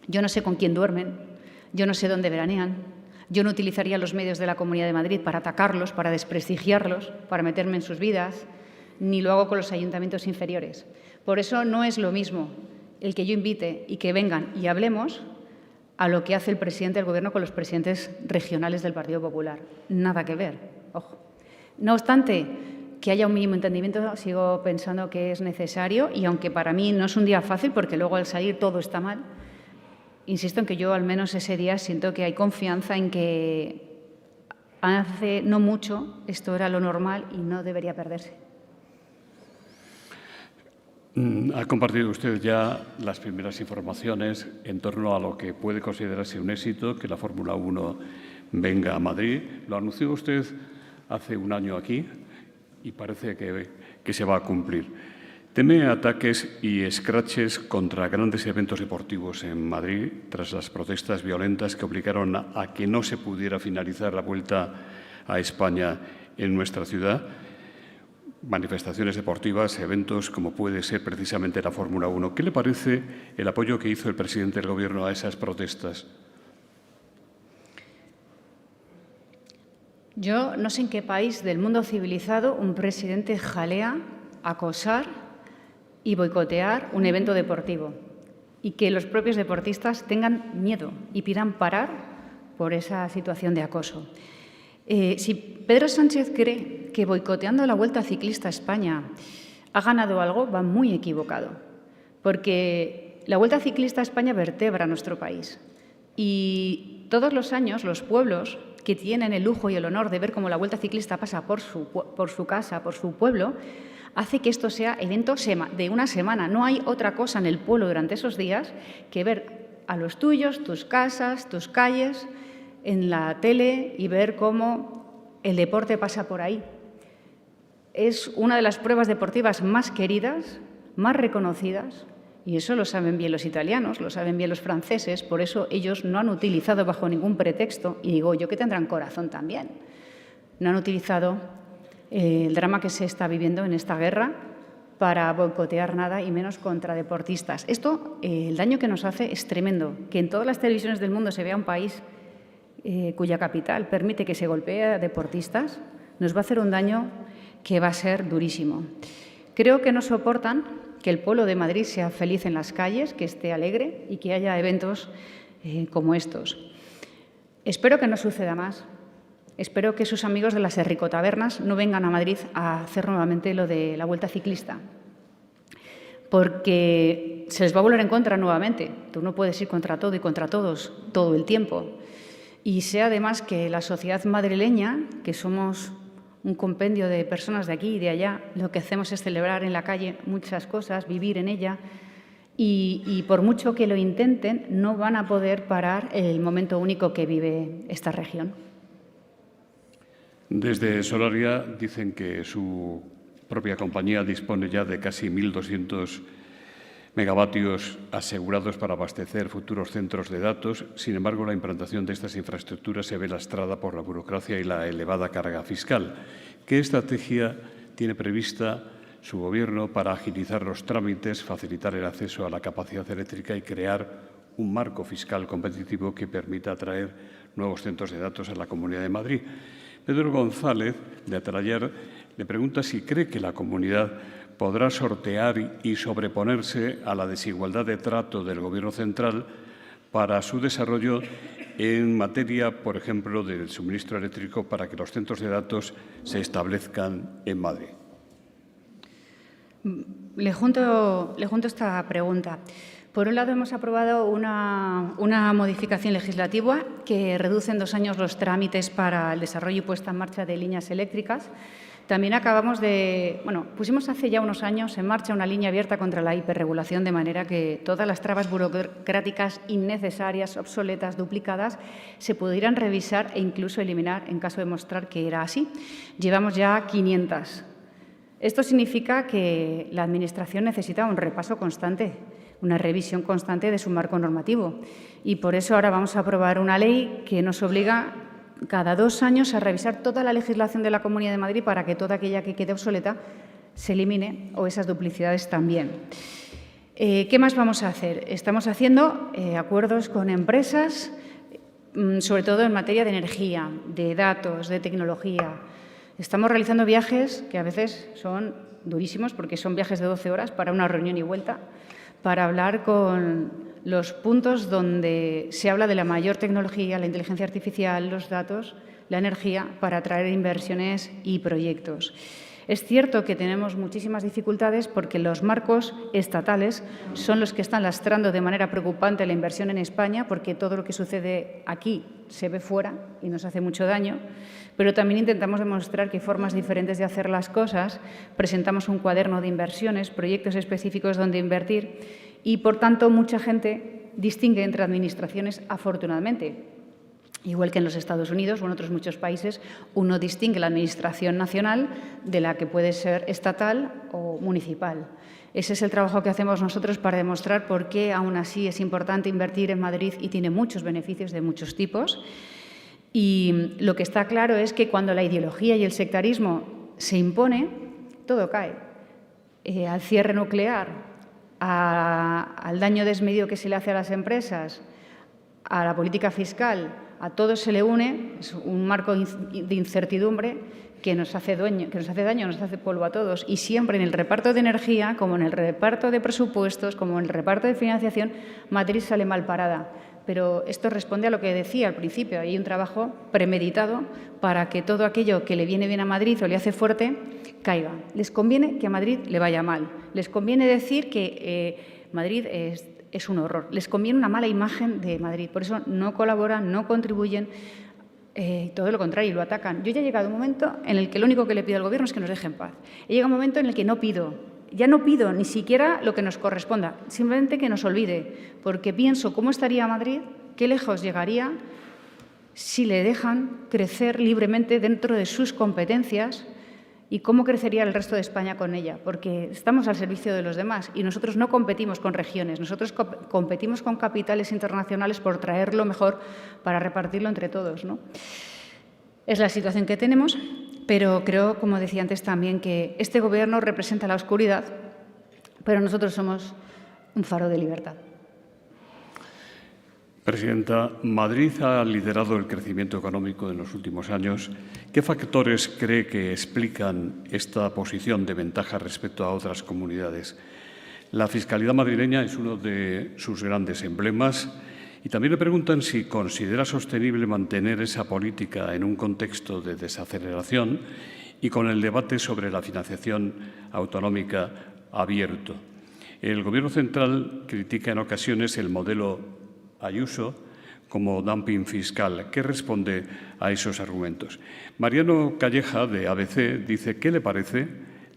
yo no sé con quién duermen, yo no sé dónde veranean. Yo no utilizaría los medios de la Comunidad de Madrid para atacarlos, para desprestigiarlos, para meterme en sus vidas, ni lo hago con los ayuntamientos inferiores. Por eso no es lo mismo el que yo invite y que vengan y hablemos a lo que hace el presidente del Gobierno con los presidentes regionales del Partido Popular. Nada que ver, ojo. No obstante, que haya un mínimo entendimiento, sigo pensando que es necesario, y aunque para mí no es un día fácil, porque luego al salir todo está mal, insisto en que yo al menos ese día siento que hay confianza en que hace no mucho esto era lo normal y no debería perderse. Ha compartido usted ya las primeras informaciones en torno a lo que puede considerarse un éxito, que la Fórmula 1 venga a Madrid. Lo anunció usted hace un año aquí y parece que se va a cumplir. ¿Teme ataques y escraches contra grandes eventos deportivos en Madrid tras las protestas violentas que obligaron a que no se pudiera finalizar la Vuelta a España en nuestra ciudad? Manifestaciones deportivas, eventos como puede ser precisamente la Fórmula 1. ¿Qué le parece el apoyo que hizo el presidente del Gobierno a esas protestas? Yo no sé en qué país del mundo civilizado un presidente jalea acosar y boicotear un evento deportivo y que los propios deportistas tengan miedo y pidan parar por esa situación de acoso. Si Pedro Sánchez cree que boicoteando la Vuelta Ciclista a España ha ganado algo, va muy equivocado, porque la Vuelta Ciclista a España vertebra nuestro país y todos los años los pueblos que tienen el lujo y el honor de ver cómo la Vuelta Ciclista pasa por su casa, por su pueblo, hace que esto sea evento de una semana. No hay otra cosa en el pueblo durante esos días que ver a los tuyos, tus casas, tus calles, en la tele y ver cómo el deporte pasa por ahí. Es una de las pruebas deportivas más queridas, más reconocidas, y eso lo saben bien los italianos, lo saben bien los franceses, por eso ellos no han utilizado bajo ningún pretexto, y digo yo que tendrán corazón también, no han utilizado el drama que se está viviendo en esta guerra para boicotear nada y menos contra deportistas. Esto, el daño que nos hace es tremendo, que en todas las televisiones del mundo se vea un país cuya capital permite que se golpee a deportistas, nos va a hacer un daño que va a ser durísimo. Creo que no soportan que el pueblo de Madrid sea feliz en las calles, que esté alegre y que haya eventos como estos. Espero que no suceda más. Espero que sus amigos de las Herricotabernas no vengan a Madrid a hacer nuevamente lo de la Vuelta Ciclista, porque se les va a volver en contra nuevamente. Tú no puedes ir contra todo y contra todos todo el tiempo. Y sé además que la sociedad madrileña, que somos un compendio de personas de aquí y de allá, lo que hacemos es celebrar en la calle muchas cosas, vivir en ella, y por mucho que lo intenten, no van a poder parar el momento único que vive esta región. Desde Solaria dicen que su propia compañía dispone ya de casi 1.200 megavatios asegurados para abastecer futuros centros de datos. Sin embargo, la implantación de estas infraestructuras se ve lastrada por la burocracia y la elevada carga fiscal. ¿Qué estrategia tiene prevista su Gobierno para agilizar los trámites, facilitar el acceso a la capacidad eléctrica y crear un marco fiscal competitivo que permita atraer nuevos centros de datos a la Comunidad de Madrid? Pedro González, de Atrayer, le pregunta si cree que la comunidad podrá sortear y sobreponerse a la desigualdad de trato del Gobierno central para su desarrollo en materia, por ejemplo, del suministro eléctrico para que los centros de datos se establezcan en Madrid. Le junto esta pregunta. Por un lado, hemos aprobado una modificación legislativa que reduce en 2 años los trámites para el desarrollo y puesta en marcha de líneas eléctricas. También pusimos hace ya unos años en marcha una línea abierta contra la hiperregulación, de manera que todas las trabas burocráticas innecesarias, obsoletas, duplicadas, se pudieran revisar e incluso eliminar en caso de mostrar que era así. Llevamos ya 500. Esto significa que la Administración necesita un repaso constante, una revisión constante de su marco normativo. Y por eso ahora vamos a aprobar una ley que nos obliga cada 2 años a revisar toda la legislación de la Comunidad de Madrid para que toda aquella que quede obsoleta se elimine o esas duplicidades también. ¿Qué más vamos a hacer? Estamos haciendo acuerdos con empresas, sobre todo en materia de energía, de datos, de tecnología. Estamos realizando viajes que a veces son durísimos porque son viajes de 12 horas para una reunión y vuelta, para hablar con los puntos donde se habla de la mayor tecnología, la inteligencia artificial, los datos, la energía, para atraer inversiones y proyectos. Es cierto que tenemos muchísimas dificultades porque los marcos estatales son los que están lastrando de manera preocupante la inversión en España, porque todo lo que sucede aquí se ve fuera y nos hace mucho daño, pero también intentamos demostrar que hay formas diferentes de hacer las cosas. Presentamos un cuaderno de inversiones, proyectos específicos donde invertir y, por tanto, mucha gente distingue entre administraciones, afortunadamente. Igual que en los Estados Unidos o en otros muchos países, uno distingue la administración nacional de la que puede ser estatal o municipal. Ese es el trabajo que hacemos nosotros para demostrar por qué aún así es importante invertir en Madrid y tiene muchos beneficios de muchos tipos. Y lo que está claro es que cuando la ideología y el sectarismo se impone, todo cae. Al cierre nuclear, al daño desmedido que se le hace a las empresas, a la política fiscal, a todo se le une, es un marco de incertidumbre que nos hace daño, nos hace polvo a todos. Y siempre en el reparto de energía, como en el reparto de presupuestos, como en el reparto de financiación, Madrid sale mal parada. Pero esto responde a lo que decía al principio. Hay un trabajo premeditado para que todo aquello que le viene bien a Madrid o le hace fuerte caiga. Les conviene que a Madrid le vaya mal. Les conviene decir que Madrid es un horror. Les conviene una mala imagen de Madrid. Por eso no colaboran, no contribuyen, todo lo contrario, lo atacan. Yo ya he llegado a un momento en el que lo único que le pido al Gobierno es que nos deje en paz. He llegado a un momento en el que no pido. Ya no pido ni siquiera lo que nos corresponda, simplemente que nos olvide, porque pienso cómo estaría Madrid, qué lejos llegaría si le dejan crecer libremente dentro de sus competencias y cómo crecería el resto de España con ella, porque estamos al servicio de los demás y nosotros no competimos con regiones, nosotros competimos con capitales internacionales por traer lo mejor para repartirlo entre todos, ¿no? Es la situación que tenemos. Pero creo, como decía antes también, que este Gobierno representa la oscuridad, pero nosotros somos un faro de libertad. Presidenta, Madrid ha liderado el crecimiento económico en los últimos años. ¿Qué factores cree que explican esta posición de ventaja respecto a otras comunidades? La fiscalidad madrileña es uno de sus grandes emblemas. Y también le preguntan si considera sostenible mantener esa política en un contexto de desaceleración y con el debate sobre la financiación autonómica abierto. El Gobierno central critica en ocasiones el modelo Ayuso como dumping fiscal. ¿Qué responde a esos argumentos? Mariano Calleja, de ABC, dice: ¿qué le parece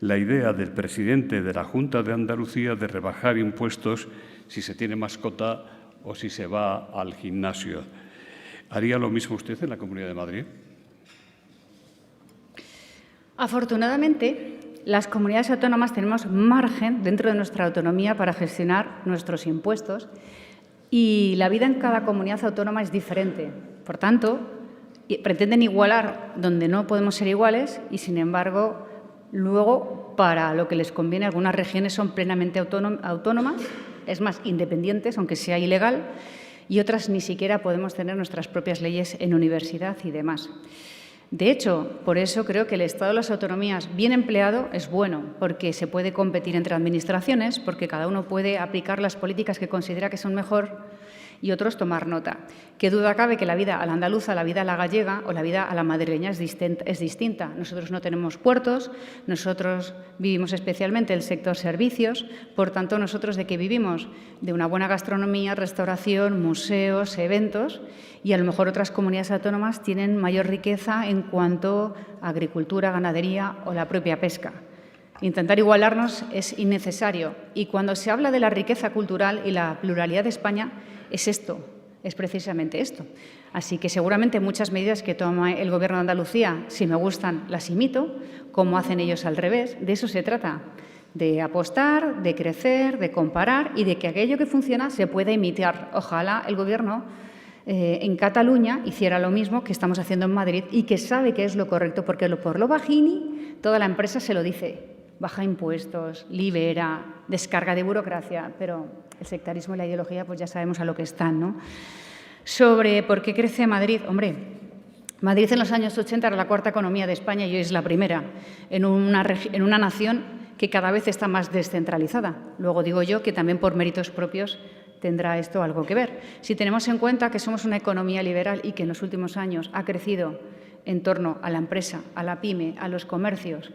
la idea del presidente de la Junta de Andalucía de rebajar impuestos si se tiene mascota o si se va al gimnasio? ¿Haría lo mismo usted en la Comunidad de Madrid? Afortunadamente, las comunidades autónomas tenemos margen dentro de nuestra autonomía para gestionar nuestros impuestos y la vida en cada comunidad autónoma es diferente. Por tanto, pretenden igualar donde no podemos ser iguales y, sin embargo, luego, para lo que les conviene, algunas regiones son plenamente autónomas, es más, independientes, aunque sea ilegal, y otras ni siquiera podemos tener nuestras propias leyes en universidad y demás. De hecho, por eso creo que el Estado de las autonomías bien empleado es bueno, porque se puede competir entre administraciones, porque cada uno puede aplicar las políticas que considera que son mejor y otros tomar nota. Qué duda cabe que la vida a la andaluza, la vida a la gallega o la vida a la madrileña es distinta. Nosotros no tenemos puertos, nosotros vivimos especialmente el sector servicios, por tanto, nosotros de qué vivimos? De una buena gastronomía, restauración, museos, eventos, y a lo mejor otras comunidades autónomas tienen mayor riqueza en cuanto a agricultura, ganadería o la propia pesca. Intentar igualarnos es innecesario y cuando se habla de la riqueza cultural y la pluralidad de España es esto, es precisamente esto. Así que seguramente muchas medidas que toma el Gobierno de Andalucía, si me gustan, las imito, como hacen ellos al revés. De eso se trata, de apostar, de crecer, de comparar y de que aquello que funciona se pueda imitar. Ojalá el Gobierno en Cataluña hiciera lo mismo que estamos haciendo en Madrid y que sabe que es lo correcto, porque por lo bajini toda la empresa se lo dice. Baja impuestos, libera, descarga de burocracia, pero el sectarismo y la ideología pues ya sabemos a lo que están, ¿no? Sobre por qué crece Madrid. Hombre, Madrid en los años 80 era la cuarta economía de España y hoy es la primera, en una nación que cada vez está más descentralizada. Luego digo yo que también por méritos propios tendrá esto algo que ver. Si tenemos en cuenta que somos una economía liberal y que en los últimos años ha crecido en torno a la empresa, a la pyme, a los comercios,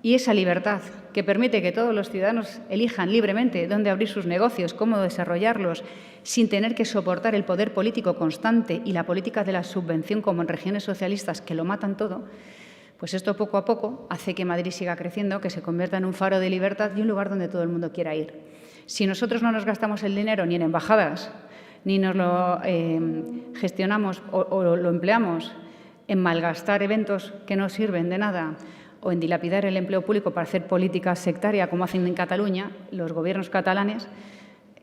y esa libertad que permite que todos los ciudadanos elijan libremente dónde abrir sus negocios, cómo desarrollarlos, sin tener que soportar el poder político constante y la política de la subvención como en regiones socialistas que lo matan todo, pues esto poco a poco hace que Madrid siga creciendo, que se convierta en un faro de libertad y un lugar donde todo el mundo quiera ir. Si nosotros no nos gastamos el dinero ni en embajadas, ni nos lo gestionamos o lo empleamos en malgastar eventos que no sirven de nada, o en dilapidar el empleo público para hacer política sectaria, como hacen en Cataluña los gobiernos catalanes,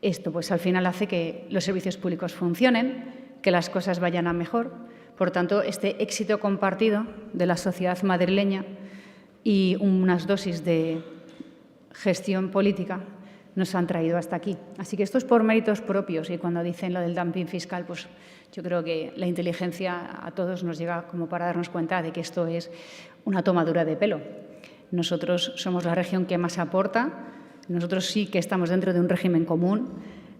esto pues al final hace que los servicios públicos funcionen, que las cosas vayan a mejor. Por tanto, este éxito compartido de la sociedad madrileña y unas dosis de gestión política nos han traído hasta aquí. Así que esto es por méritos propios y cuando dicen lo del dumping fiscal, pues yo creo que la inteligencia a todos nos llega como para darnos cuenta de que esto es una tomadura de pelo. Nosotros somos la región que más aporta, nosotros sí que estamos dentro de un régimen común.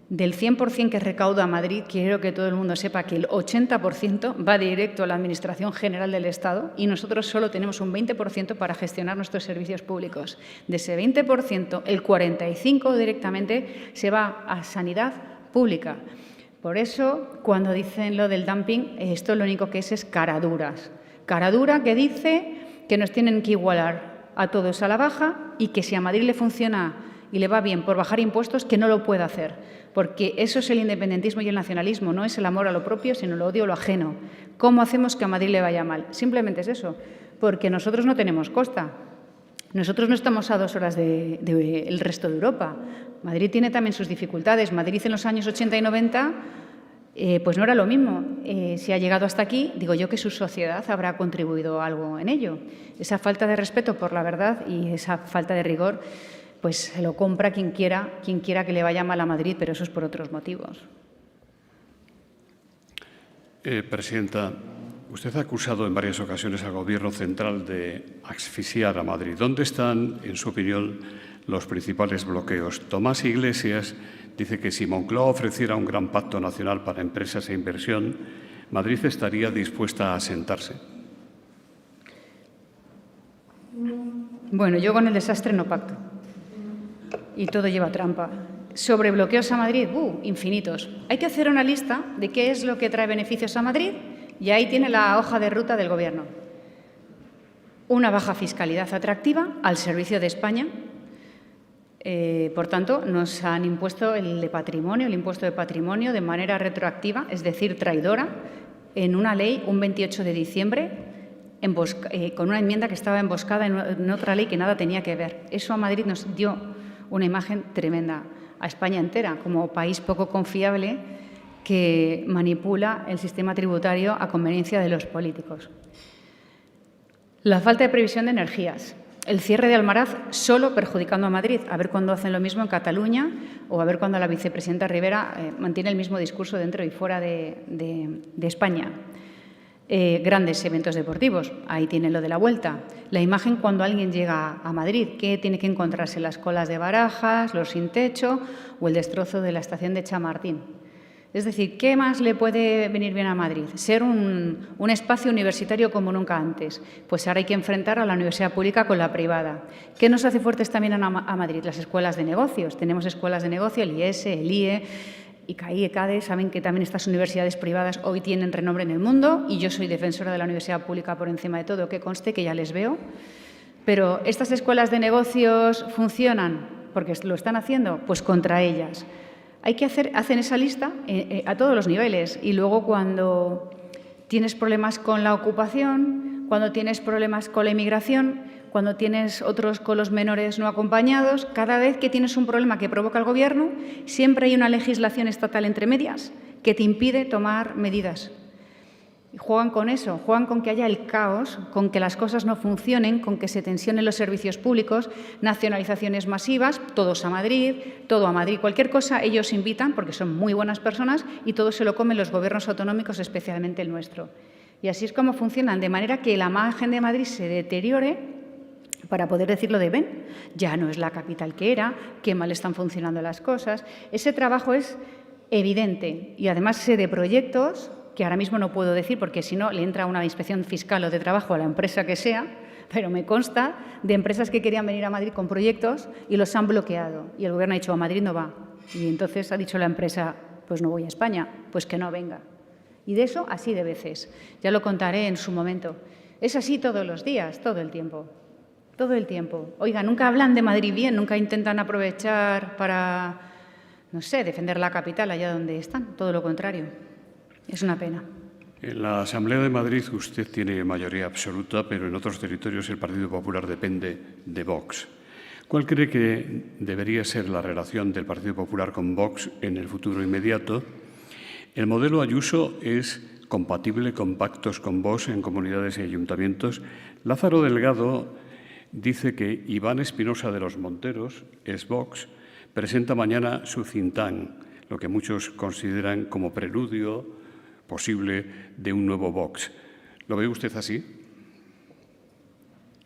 Del 100% que recauda Madrid, quiero que todo el mundo sepa que el 80% va directo a la Administración General del Estado y nosotros solo tenemos un 20% para gestionar nuestros servicios públicos. De ese 20%, el 45% directamente se va a sanidad pública. Por eso, cuando dicen lo del dumping, esto lo único que es cara duras. Cara dura que dice que nos tienen que igualar a todos a la baja y que si a Madrid le funciona y le va bien por bajar impuestos, que no lo pueda hacer, porque eso es el independentismo y el nacionalismo, no es el amor a lo propio, sino el odio a lo ajeno. ¿Cómo hacemos que a Madrid le vaya mal? Simplemente es eso, porque nosotros no tenemos costa. Nosotros no estamos a 2 horas del resto de Europa. Madrid tiene también sus dificultades. Madrid en los años 80 y 90 pues no era lo mismo. Si ha llegado hasta aquí, digo yo que su sociedad habrá contribuido algo en ello. Esa falta de respeto por la verdad y esa falta de rigor pues se lo compra quien quiera que le vaya mal a Madrid, pero eso es por otros motivos. Presidenta, usted ha acusado en varias ocasiones al Gobierno central de asfixiar a Madrid. ¿Dónde están, en su opinión, los principales bloqueos? Tomás Iglesias dice que si Moncloa ofreciera un gran pacto nacional para empresas e inversión, Madrid estaría dispuesta a sentarse. Bueno, yo con el desastre no pacto. Y todo lleva trampa. Sobre bloqueos a Madrid, infinitos. Hay que hacer una lista de qué es lo que trae beneficios a Madrid y ahí tiene la hoja de ruta del Gobierno. Una baja fiscalidad atractiva al servicio de España. Por tanto, nos han impuesto el impuesto de patrimonio de manera retroactiva, es decir, traidora, en una ley un 28 de diciembre con una enmienda que estaba emboscada en otra ley que nada tenía que ver. Eso a Madrid nos dio una imagen tremenda, a España entera, como país poco confiable que manipula el sistema tributario a conveniencia de los políticos. La falta de previsión de energías. El cierre de Almaraz solo perjudicando a Madrid. A ver cuándo hacen lo mismo en Cataluña o a ver cuándo la vicepresidenta Rivera mantiene el mismo discurso dentro y fuera de España. Grandes eventos deportivos. Ahí tiene lo de la Vuelta. La imagen cuando alguien llega a Madrid, ¿qué tiene que encontrarse? Las colas de Barajas, los sin techo o el destrozo de la estación de Chamartín. Es decir, ¿qué más le puede venir bien a Madrid? Ser un espacio universitario como nunca antes. Pues ahora hay que enfrentar a la universidad pública con la privada. ¿Qué nos hace fuertes también a Madrid? Las escuelas de negocios. Tenemos escuelas de negocio, el IES, el IE, ICAI, ECADE. Saben que también estas universidades privadas hoy tienen renombre en el mundo y yo soy defensora de la universidad pública por encima de todo, que conste que ya les veo. Pero ¿estas escuelas de negocios funcionan? Porque lo están haciendo, pues contra ellas. Hay que hacen esa lista a todos los niveles y luego cuando tienes problemas con la ocupación, cuando tienes problemas con la inmigración, cuando tienes otros con los menores no acompañados, cada vez que tienes un problema que provoca el Gobierno, siempre hay una legislación estatal entre medias que te impide tomar medidas. Y juegan con eso, juegan con que haya el caos, con que las cosas no funcionen, con que se tensionen los servicios públicos, nacionalizaciones masivas, todos a Madrid, todo a Madrid, cualquier cosa ellos invitan porque son muy buenas personas y todo se lo comen los gobiernos autonómicos, especialmente el nuestro. Y así es como funcionan, de manera que la imagen de Madrid se deteriore para poder decirlo de ven, ya no es la capital que era, qué mal están funcionando las cosas. Ese trabajo es evidente y además sé de proyectos que ahora mismo no puedo decir porque si no le entra una inspección fiscal o de trabajo a la empresa que sea, pero me consta de empresas que querían venir a Madrid con proyectos y los han bloqueado. Y el Gobierno ha dicho, a Madrid no va. Y entonces ha dicho la empresa, pues no voy a España, pues que no venga. Y de eso así de veces. Ya lo contaré en su momento. Es así todos los días, todo el tiempo. Todo el tiempo. Oiga, nunca hablan de Madrid bien, nunca intentan aprovechar para, no sé, defender la capital allá donde están. Todo lo contrario. Es una pena. En la Asamblea de Madrid usted tiene mayoría absoluta, pero en otros territorios el Partido Popular depende de Vox. ¿Cuál cree que debería ser la relación del Partido Popular con Vox en el futuro inmediato? ¿El modelo Ayuso es compatible con pactos con Vox en comunidades y ayuntamientos? Lázaro Delgado dice que Iván Espinosa de los Monteros, es Vox, presenta mañana su think tank, lo que muchos consideran como preludio posible de un nuevo Vox. ¿Lo ve usted así?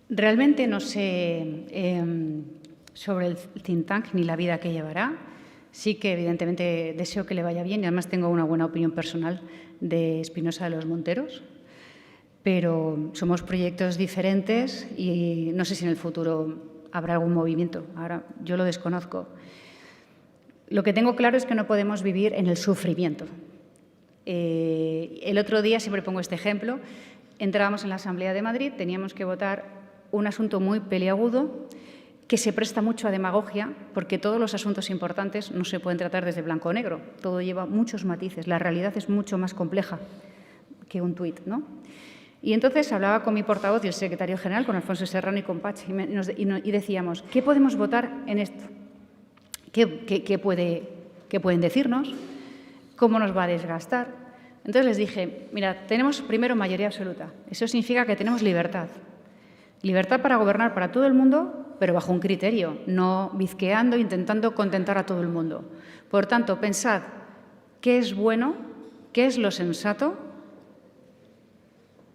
Realmente no sé sobre el think tank ni la vida que llevará. Sí que evidentemente deseo que le vaya bien y además tengo una buena opinión personal de Espinosa de los Monteros, pero somos proyectos diferentes y no sé si en el futuro habrá algún movimiento. Ahora yo lo desconozco. Lo que tengo claro es que no podemos vivir en el sufrimiento. El otro día, siempre pongo este ejemplo, entrábamos en la Asamblea de Madrid, teníamos que votar un asunto muy peliagudo que se presta mucho a demagogia porque todos los asuntos importantes no se pueden tratar desde blanco o negro, todo lleva muchos matices, la realidad es mucho más compleja que un tuit, ¿no? Y entonces hablaba con mi portavoz y el secretario general, con Alfonso Serrano y con Pachi, y decíamos, ¿qué podemos votar en esto? ¿Qué pueden decirnos? ¿Cómo nos va a desgastar? Entonces les dije, mira, tenemos primero mayoría absoluta. Eso significa que tenemos libertad. Libertad para gobernar para todo el mundo, pero bajo un criterio, no bizqueando, intentando contentar a todo el mundo. Por tanto, pensad qué es bueno, qué es lo sensato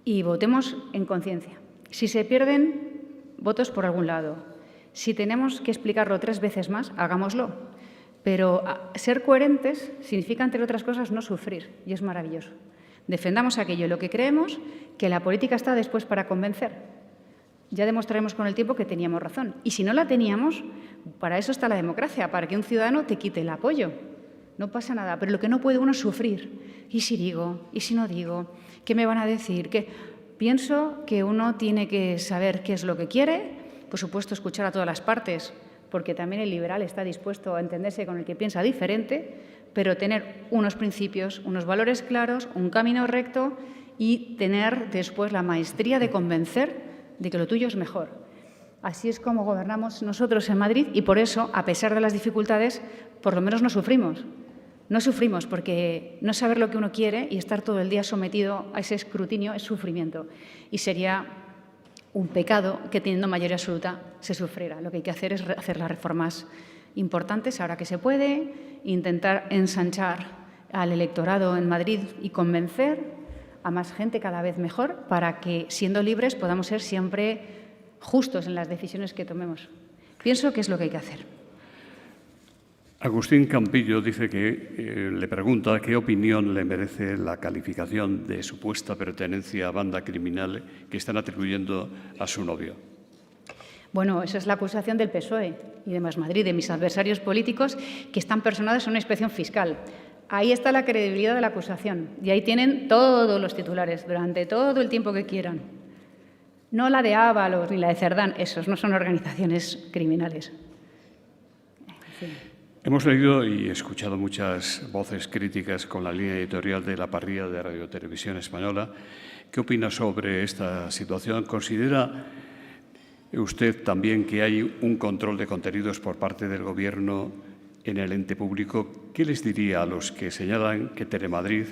y votemos en conciencia. Si se pierden votos por algún lado, si tenemos que explicarlo 3 veces más, hagámoslo. Pero ser coherentes significa, entre otras cosas, no sufrir, y es maravilloso. Defendamos aquello en lo que creemos, que la política está después para convencer. Ya demostraremos con el tiempo que teníamos razón. Y si no la teníamos, para eso está la democracia, para que un ciudadano te quite el apoyo. No pasa nada, pero lo que no puede uno es sufrir. ¿Y si digo? ¿Y si no digo? ¿Qué me van a decir? Pienso que uno tiene que saber qué es lo que quiere, por supuesto, escuchar a todas las partes, porque también el liberal está dispuesto a entenderse con el que piensa diferente, pero tener unos principios, unos valores claros, un camino recto y tener después la maestría de convencer de que lo tuyo es mejor. Así es como gobernamos nosotros en Madrid y por eso, a pesar de las dificultades, por lo menos no sufrimos. No sufrimos porque no saber lo que uno quiere y estar todo el día sometido a ese escrutinio es sufrimiento. Y sería un pecado que teniendo mayoría absoluta se sufriera. Lo que hay que hacer es hacer las reformas importantes ahora que se puede, intentar ensanchar al electorado en Madrid y convencer a más gente cada vez mejor para que, siendo libres, podamos ser siempre justos en las decisiones que tomemos. Pienso que es lo que hay que hacer. Agustín Campillo dice que le pregunta qué opinión le merece la calificación de supuesta pertenencia a banda criminal que están atribuyendo a su novio. Bueno, esa es la acusación del PSOE y de Más Madrid, de mis adversarios políticos, que están personados en una inspección fiscal. Ahí está la credibilidad de la acusación y ahí tienen todos los titulares durante todo el tiempo que quieran. No la de Ábalos ni la de Cerdán, esos no son organizaciones criminales. Sí. Hemos leído y escuchado muchas voces críticas con la línea editorial de la parrilla de Radio Televisión Española. ¿Qué opina sobre esta situación? ¿Considera usted también que hay un control de contenidos por parte del Gobierno en el ente público? ¿Qué les diría a los que señalan que Telemadrid,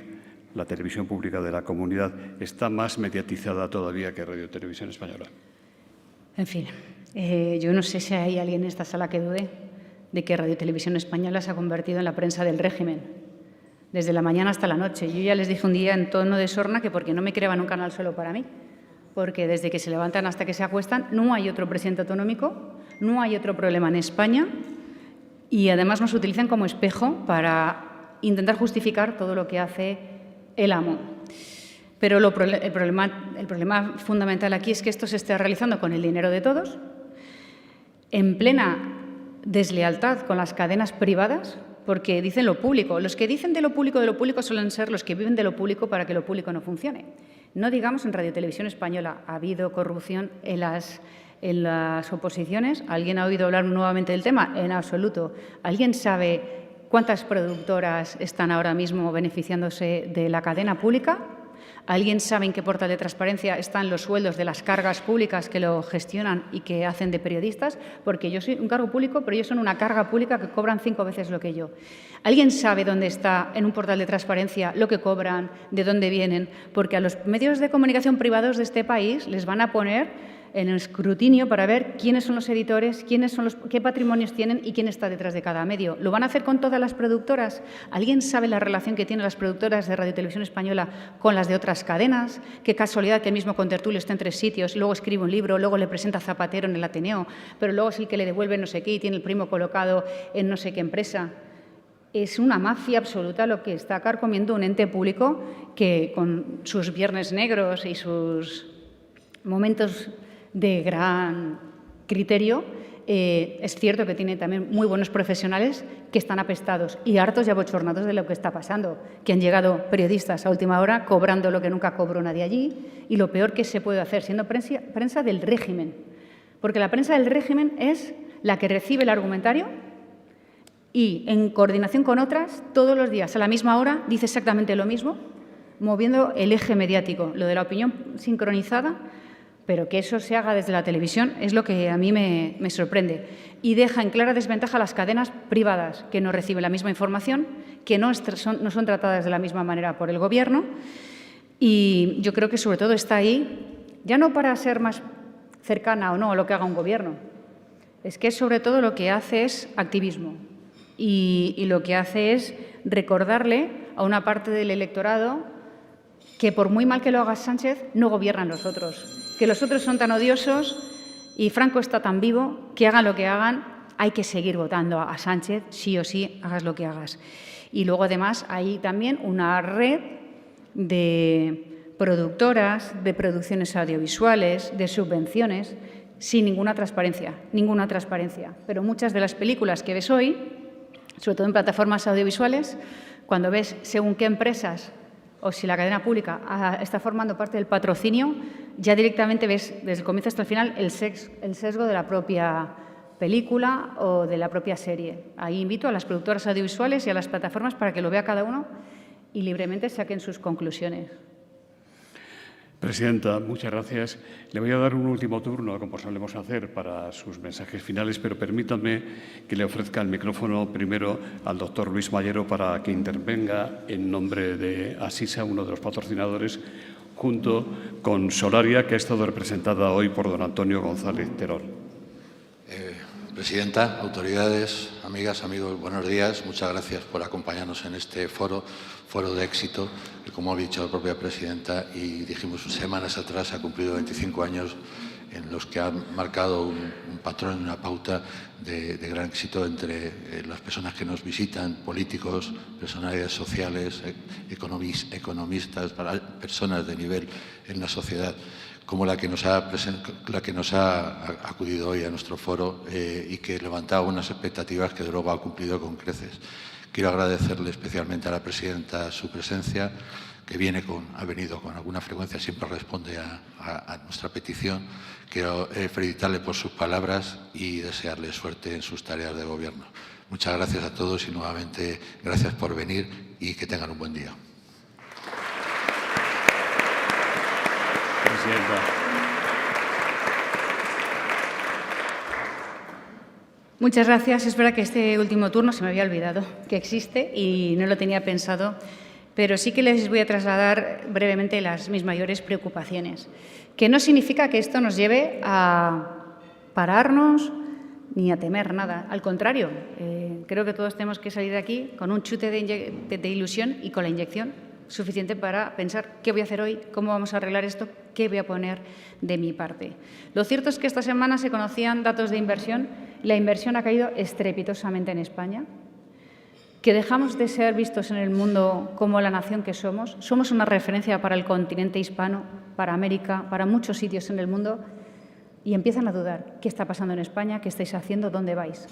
la televisión pública de la comunidad, está más mediatizada todavía que Radio Televisión Española? En fin, yo no sé si hay alguien en esta sala que dude de que Radio Televisión Española se ha convertido en la prensa del régimen, desde la mañana hasta la noche. Yo ya les dije un día en tono de sorna que porque no me creaban un canal solo para mí, porque desde que se levantan hasta que se acuestan no hay otro presidente autonómico, no hay otro problema en España y además nos utilizan como espejo para intentar justificar todo lo que hace el amo. Pero el problema fundamental aquí es que esto se está realizando con el dinero de todos, en plena deslealtad con las cadenas privadas, porque dicen lo público. Los que dicen de lo público suelen ser los que viven de lo público para que lo público no funcione. No digamos en Radio Televisión Española, ha habido corrupción en las oposiciones. ¿Alguien ha oído hablar nuevamente del tema? En absoluto. ¿Alguien sabe cuántas productoras están ahora mismo beneficiándose de la cadena pública? ¿Alguien sabe en qué portal de transparencia están los sueldos de las cargas públicas que lo gestionan y que hacen de periodistas? Porque yo soy un cargo público, pero ellos son una carga pública que cobran 5 veces lo que yo. ¿Alguien sabe dónde está en un portal de transparencia lo que cobran, de dónde vienen? Porque a los medios de comunicación privados de este país les van a poner en el escrutinio para ver quiénes son los editores, qué patrimonios tienen y quién está detrás de cada medio. ¿Lo van a hacer con todas las productoras? ¿Alguien sabe la relación que tienen las productoras de Radio Televisión Española con las de otras cadenas? Qué casualidad que el mismo contertulio esté en 3 sitios, luego escribe un libro, luego le presenta a Zapatero en el Ateneo, pero luego es el que le devuelve no sé qué y tiene el primo colocado en no sé qué empresa. Es una mafia absoluta lo que está carcomiendo un ente público que con sus viernes negros y sus momentos de gran criterio, es cierto que tiene también muy buenos profesionales que están apestados y hartos y abochornados de lo que está pasando, que han llegado periodistas a última hora cobrando lo que nunca cobró nadie allí y lo peor que se puede hacer siendo prensa del régimen, porque la prensa del régimen es la que recibe el argumentario y en coordinación con otras todos los días a la misma hora dice exactamente lo mismo, moviendo el eje mediático, lo de la opinión sincronizada. Pero que eso se haga desde la televisión es lo que a mí me sorprende y deja en clara desventaja a las cadenas privadas que no reciben la misma información, que no son tratadas de la misma manera por el Gobierno y yo creo que sobre todo está ahí, ya no para ser más cercana o no a lo que haga un Gobierno, es que sobre todo lo que hace es activismo y lo que hace es recordarle a una parte del electorado que por muy mal que lo haga Sánchez, no gobiernan los otros, que los otros son tan odiosos y Franco está tan vivo que hagan lo que hagan, hay que seguir votando a Sánchez, sí o sí, hagas lo que hagas. Y luego, además, hay también una red de productoras, de producciones audiovisuales, de subvenciones, sin ninguna transparencia. Pero muchas de las películas que ves hoy, sobre todo en plataformas audiovisuales, cuando ves según qué empresas o si la cadena pública está formando parte del patrocinio, ya directamente ves desde el comienzo hasta el final el sesgo de la propia película o de la propia serie. Ahí invito a las productoras audiovisuales y a las plataformas para que lo vea cada uno y libremente saquen sus conclusiones. Presidenta, muchas gracias. Le voy a dar un último turno, como solemos hacer, para sus mensajes finales, pero permítanme que le ofrezca el micrófono primero al doctor Luis Mayero para que intervenga en nombre de Asisa, uno de los patrocinadores, junto con Solaria, que ha estado representada hoy por don Antonio González Terol. Presidenta, autoridades, amigas, amigos, buenos días. Muchas gracias por acompañarnos en este foro de éxito, que, como ha dicho la propia presidenta y dijimos semanas atrás, ha cumplido 25 años en los que ha marcado un patrón, una pauta de gran éxito entre las personas que nos visitan, políticos, personalidades sociales, economistas, personas de nivel en la sociedad, como la que nos ha acudido hoy a nuestro foro y que levantaba unas expectativas que luego ha cumplido con creces. Quiero agradecerle especialmente a la presidenta su presencia, que ha venido con alguna frecuencia, siempre responde a nuestra petición. Quiero felicitarle por sus palabras y desearle suerte en sus tareas de gobierno. Muchas gracias a todos y nuevamente gracias por venir y que tengan un buen día. Presidenta. Muchas gracias. Es verdad que este último turno se me había olvidado que existe y no lo tenía pensado, pero sí que les voy a trasladar brevemente mis mayores preocupaciones, que no significa que esto nos lleve a pararnos ni a temer nada. Al contrario, creo que todos tenemos que salir de aquí con un chute de ilusión y con la inyección suficiente para pensar qué voy a hacer hoy, cómo vamos a arreglar esto, qué voy a poner de mi parte. Lo cierto es que esta semana se conocían datos de inversión. La inversión ha caído estrepitosamente en España, que dejamos de ser vistos en el mundo como la nación que somos. Somos una referencia para el continente hispano, para América, para muchos sitios en el mundo, y empiezan a dudar qué está pasando en España, qué estáis haciendo, dónde vais.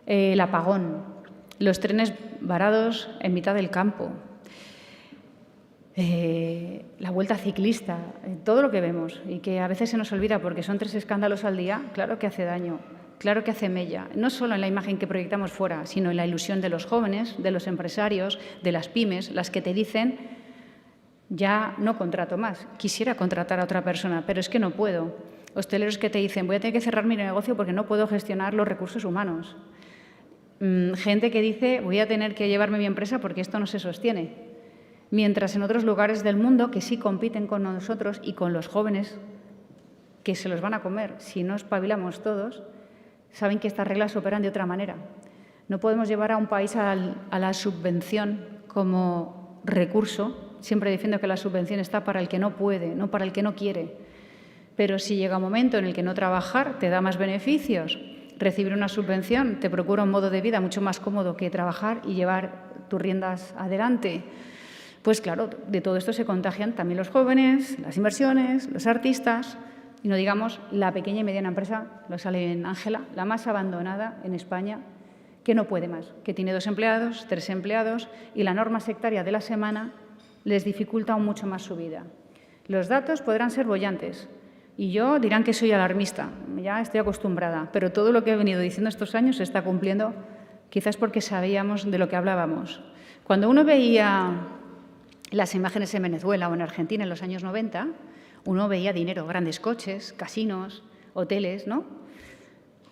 El apagón, los trenes varados en mitad del campo, la vuelta ciclista, todo lo que vemos y que a veces se nos olvida porque son 3 escándalos al día, claro que hace daño, claro que hace mella, no solo en la imagen que proyectamos fuera, sino en la ilusión de los jóvenes, de los empresarios, de las pymes, las que te dicen ya no contrato más, quisiera contratar a otra persona, pero es que no puedo. Hosteleros que te dicen voy a tener que cerrar mi negocio porque no puedo gestionar los recursos humanos. Gente que dice voy a tener que llevarme mi empresa porque esto no se sostiene. Mientras en otros lugares del mundo que sí compiten con nosotros y con los jóvenes que se los van a comer si no espabilamos todos, saben que estas reglas operan de otra manera. No podemos llevar a un país a la subvención como recurso. Siempre defiendo que la subvención está para el que no puede, no para el que no quiere. Pero si llega un momento en el que no trabajar te da más beneficios, recibir una subvención te procura un modo de vida mucho más cómodo que trabajar y llevar tus riendas adelante. Pues claro, de todo esto se contagian también los jóvenes, las inversiones, los artistas y no digamos la pequeña y mediana empresa, lo sale en Ángela, la más abandonada en España, que no puede más, que tiene 2 empleados, 3 empleados y la norma sectaria de la semana les dificulta aún mucho más su vida. Los datos podrán ser bollantes y yo dirán que soy alarmista, ya estoy acostumbrada, pero todo lo que he venido diciendo estos años se está cumpliendo, quizás porque sabíamos de lo que hablábamos. Cuando uno veía las imágenes en Venezuela o en Argentina en los años 90, uno veía dinero, grandes coches, casinos, hoteles, ¿no?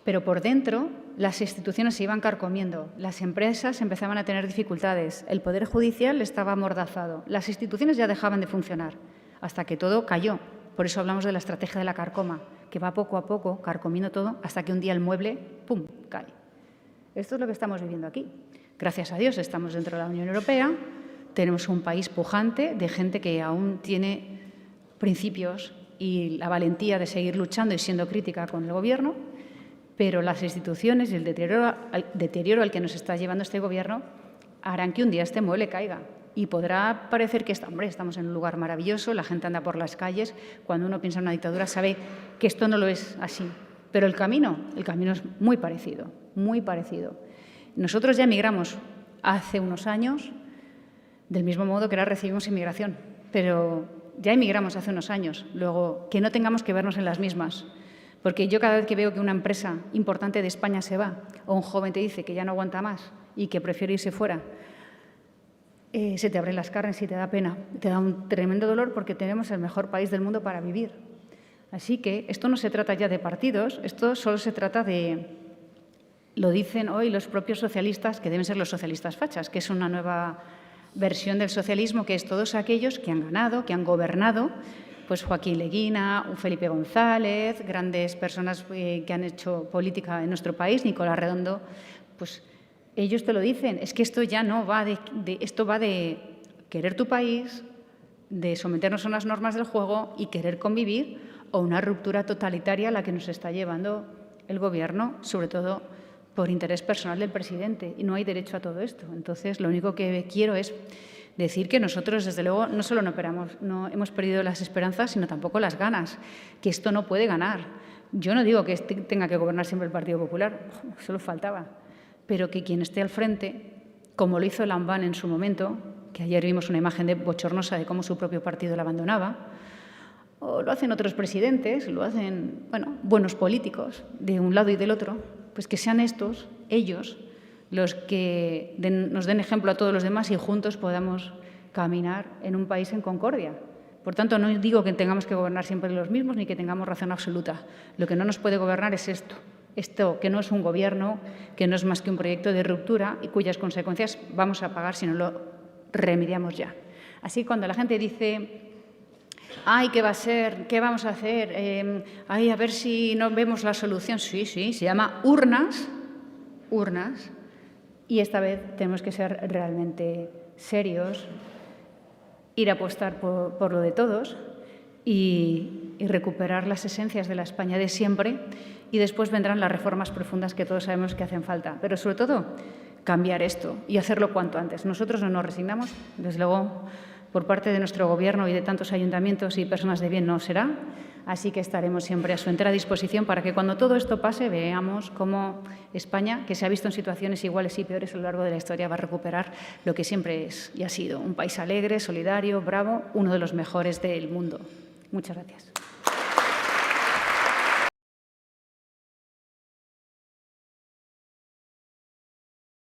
Pero por dentro las instituciones se iban carcomiendo, las empresas empezaban a tener dificultades, el Poder Judicial estaba amordazado, las instituciones ya dejaban de funcionar, hasta que todo cayó. Por eso hablamos de la estrategia de la carcoma, que va poco a poco carcomiendo todo hasta que un día el mueble, ¡pum!, cae. Esto es lo que estamos viviendo aquí. Gracias a Dios estamos dentro de la Unión Europea, tenemos un país pujante de gente que aún tiene principios y la valentía de seguir luchando y siendo crítica con el Gobierno, pero las instituciones y el deterioro al que nos está llevando este Gobierno harán que un día este mueble caiga. Y podrá parecer que estamos en un lugar maravilloso, la gente anda por las calles, cuando uno piensa en una dictadura sabe que esto no lo es así. Pero el camino es muy parecido, muy parecido. Nosotros ya emigramos hace unos años, del mismo modo que ahora recibimos inmigración, pero ya emigramos hace unos años. Luego, que no tengamos que vernos en las mismas, porque yo cada vez que veo que una empresa importante de España se va, o un joven te dice que ya no aguanta más y que prefiere irse fuera, se te abren las carnes y te da pena. Te da un tremendo dolor porque tenemos el mejor país del mundo para vivir. Así que esto no se trata ya de partidos, esto solo se trata de, lo dicen hoy los propios socialistas, que deben ser los socialistas fachas, que es una nueva versión del socialismo, que es todos aquellos que han ganado, que han gobernado, pues Joaquín Leguina, Felipe González, grandes personas que han hecho política en nuestro país, Nicolás Redondo, pues ellos te lo dicen, es que esto ya no va esto va de querer tu país, de someternos a unas normas del juego y querer convivir, o una ruptura totalitaria a la que nos está llevando el Gobierno, sobre todo por interés personal del presidente, y no hay derecho a todo esto. Entonces, lo único que quiero es decir que nosotros, desde luego, no solo no hemos perdido las esperanzas, sino tampoco las ganas, que esto no puede ganar. Yo no digo que tenga que gobernar siempre el Partido Popular, solo faltaba, pero que quien esté al frente, como lo hizo Lambán en su momento, que ayer vimos una imagen bochornosa de cómo su propio partido la abandonaba, o lo hacen otros presidentes, lo hacen, bueno, buenos políticos de un lado y del otro, pues que sean ellos, los que nos den ejemplo a todos los demás y juntos podamos caminar en un país en concordia. Por tanto, no digo que tengamos que gobernar siempre los mismos ni que tengamos razón absoluta. Lo que no nos puede gobernar es esto que no es un gobierno, que no es más que un proyecto de ruptura y cuyas consecuencias vamos a pagar si no lo remediamos ya. Así, cuando la gente dice, ay, ¿qué va a ser? ¿Qué vamos a hacer? Ay, a ver si no vemos la solución. Sí, se llama urnas, y esta vez tenemos que ser realmente serios, ir a apostar por lo de todos y recuperar las esencias de la España de siempre, y después vendrán las reformas profundas que todos sabemos que hacen falta. Pero, sobre todo, cambiar esto y hacerlo cuanto antes. Nosotros no nos resignamos, desde luego, por parte de nuestro Gobierno y de tantos ayuntamientos y personas de bien no será, así que estaremos siempre a su entera disposición para que cuando todo esto pase veamos cómo España, que se ha visto en situaciones iguales y peores a lo largo de la historia, va a recuperar lo que siempre es y ha sido un país alegre, solidario, bravo, uno de los mejores del mundo. Muchas gracias.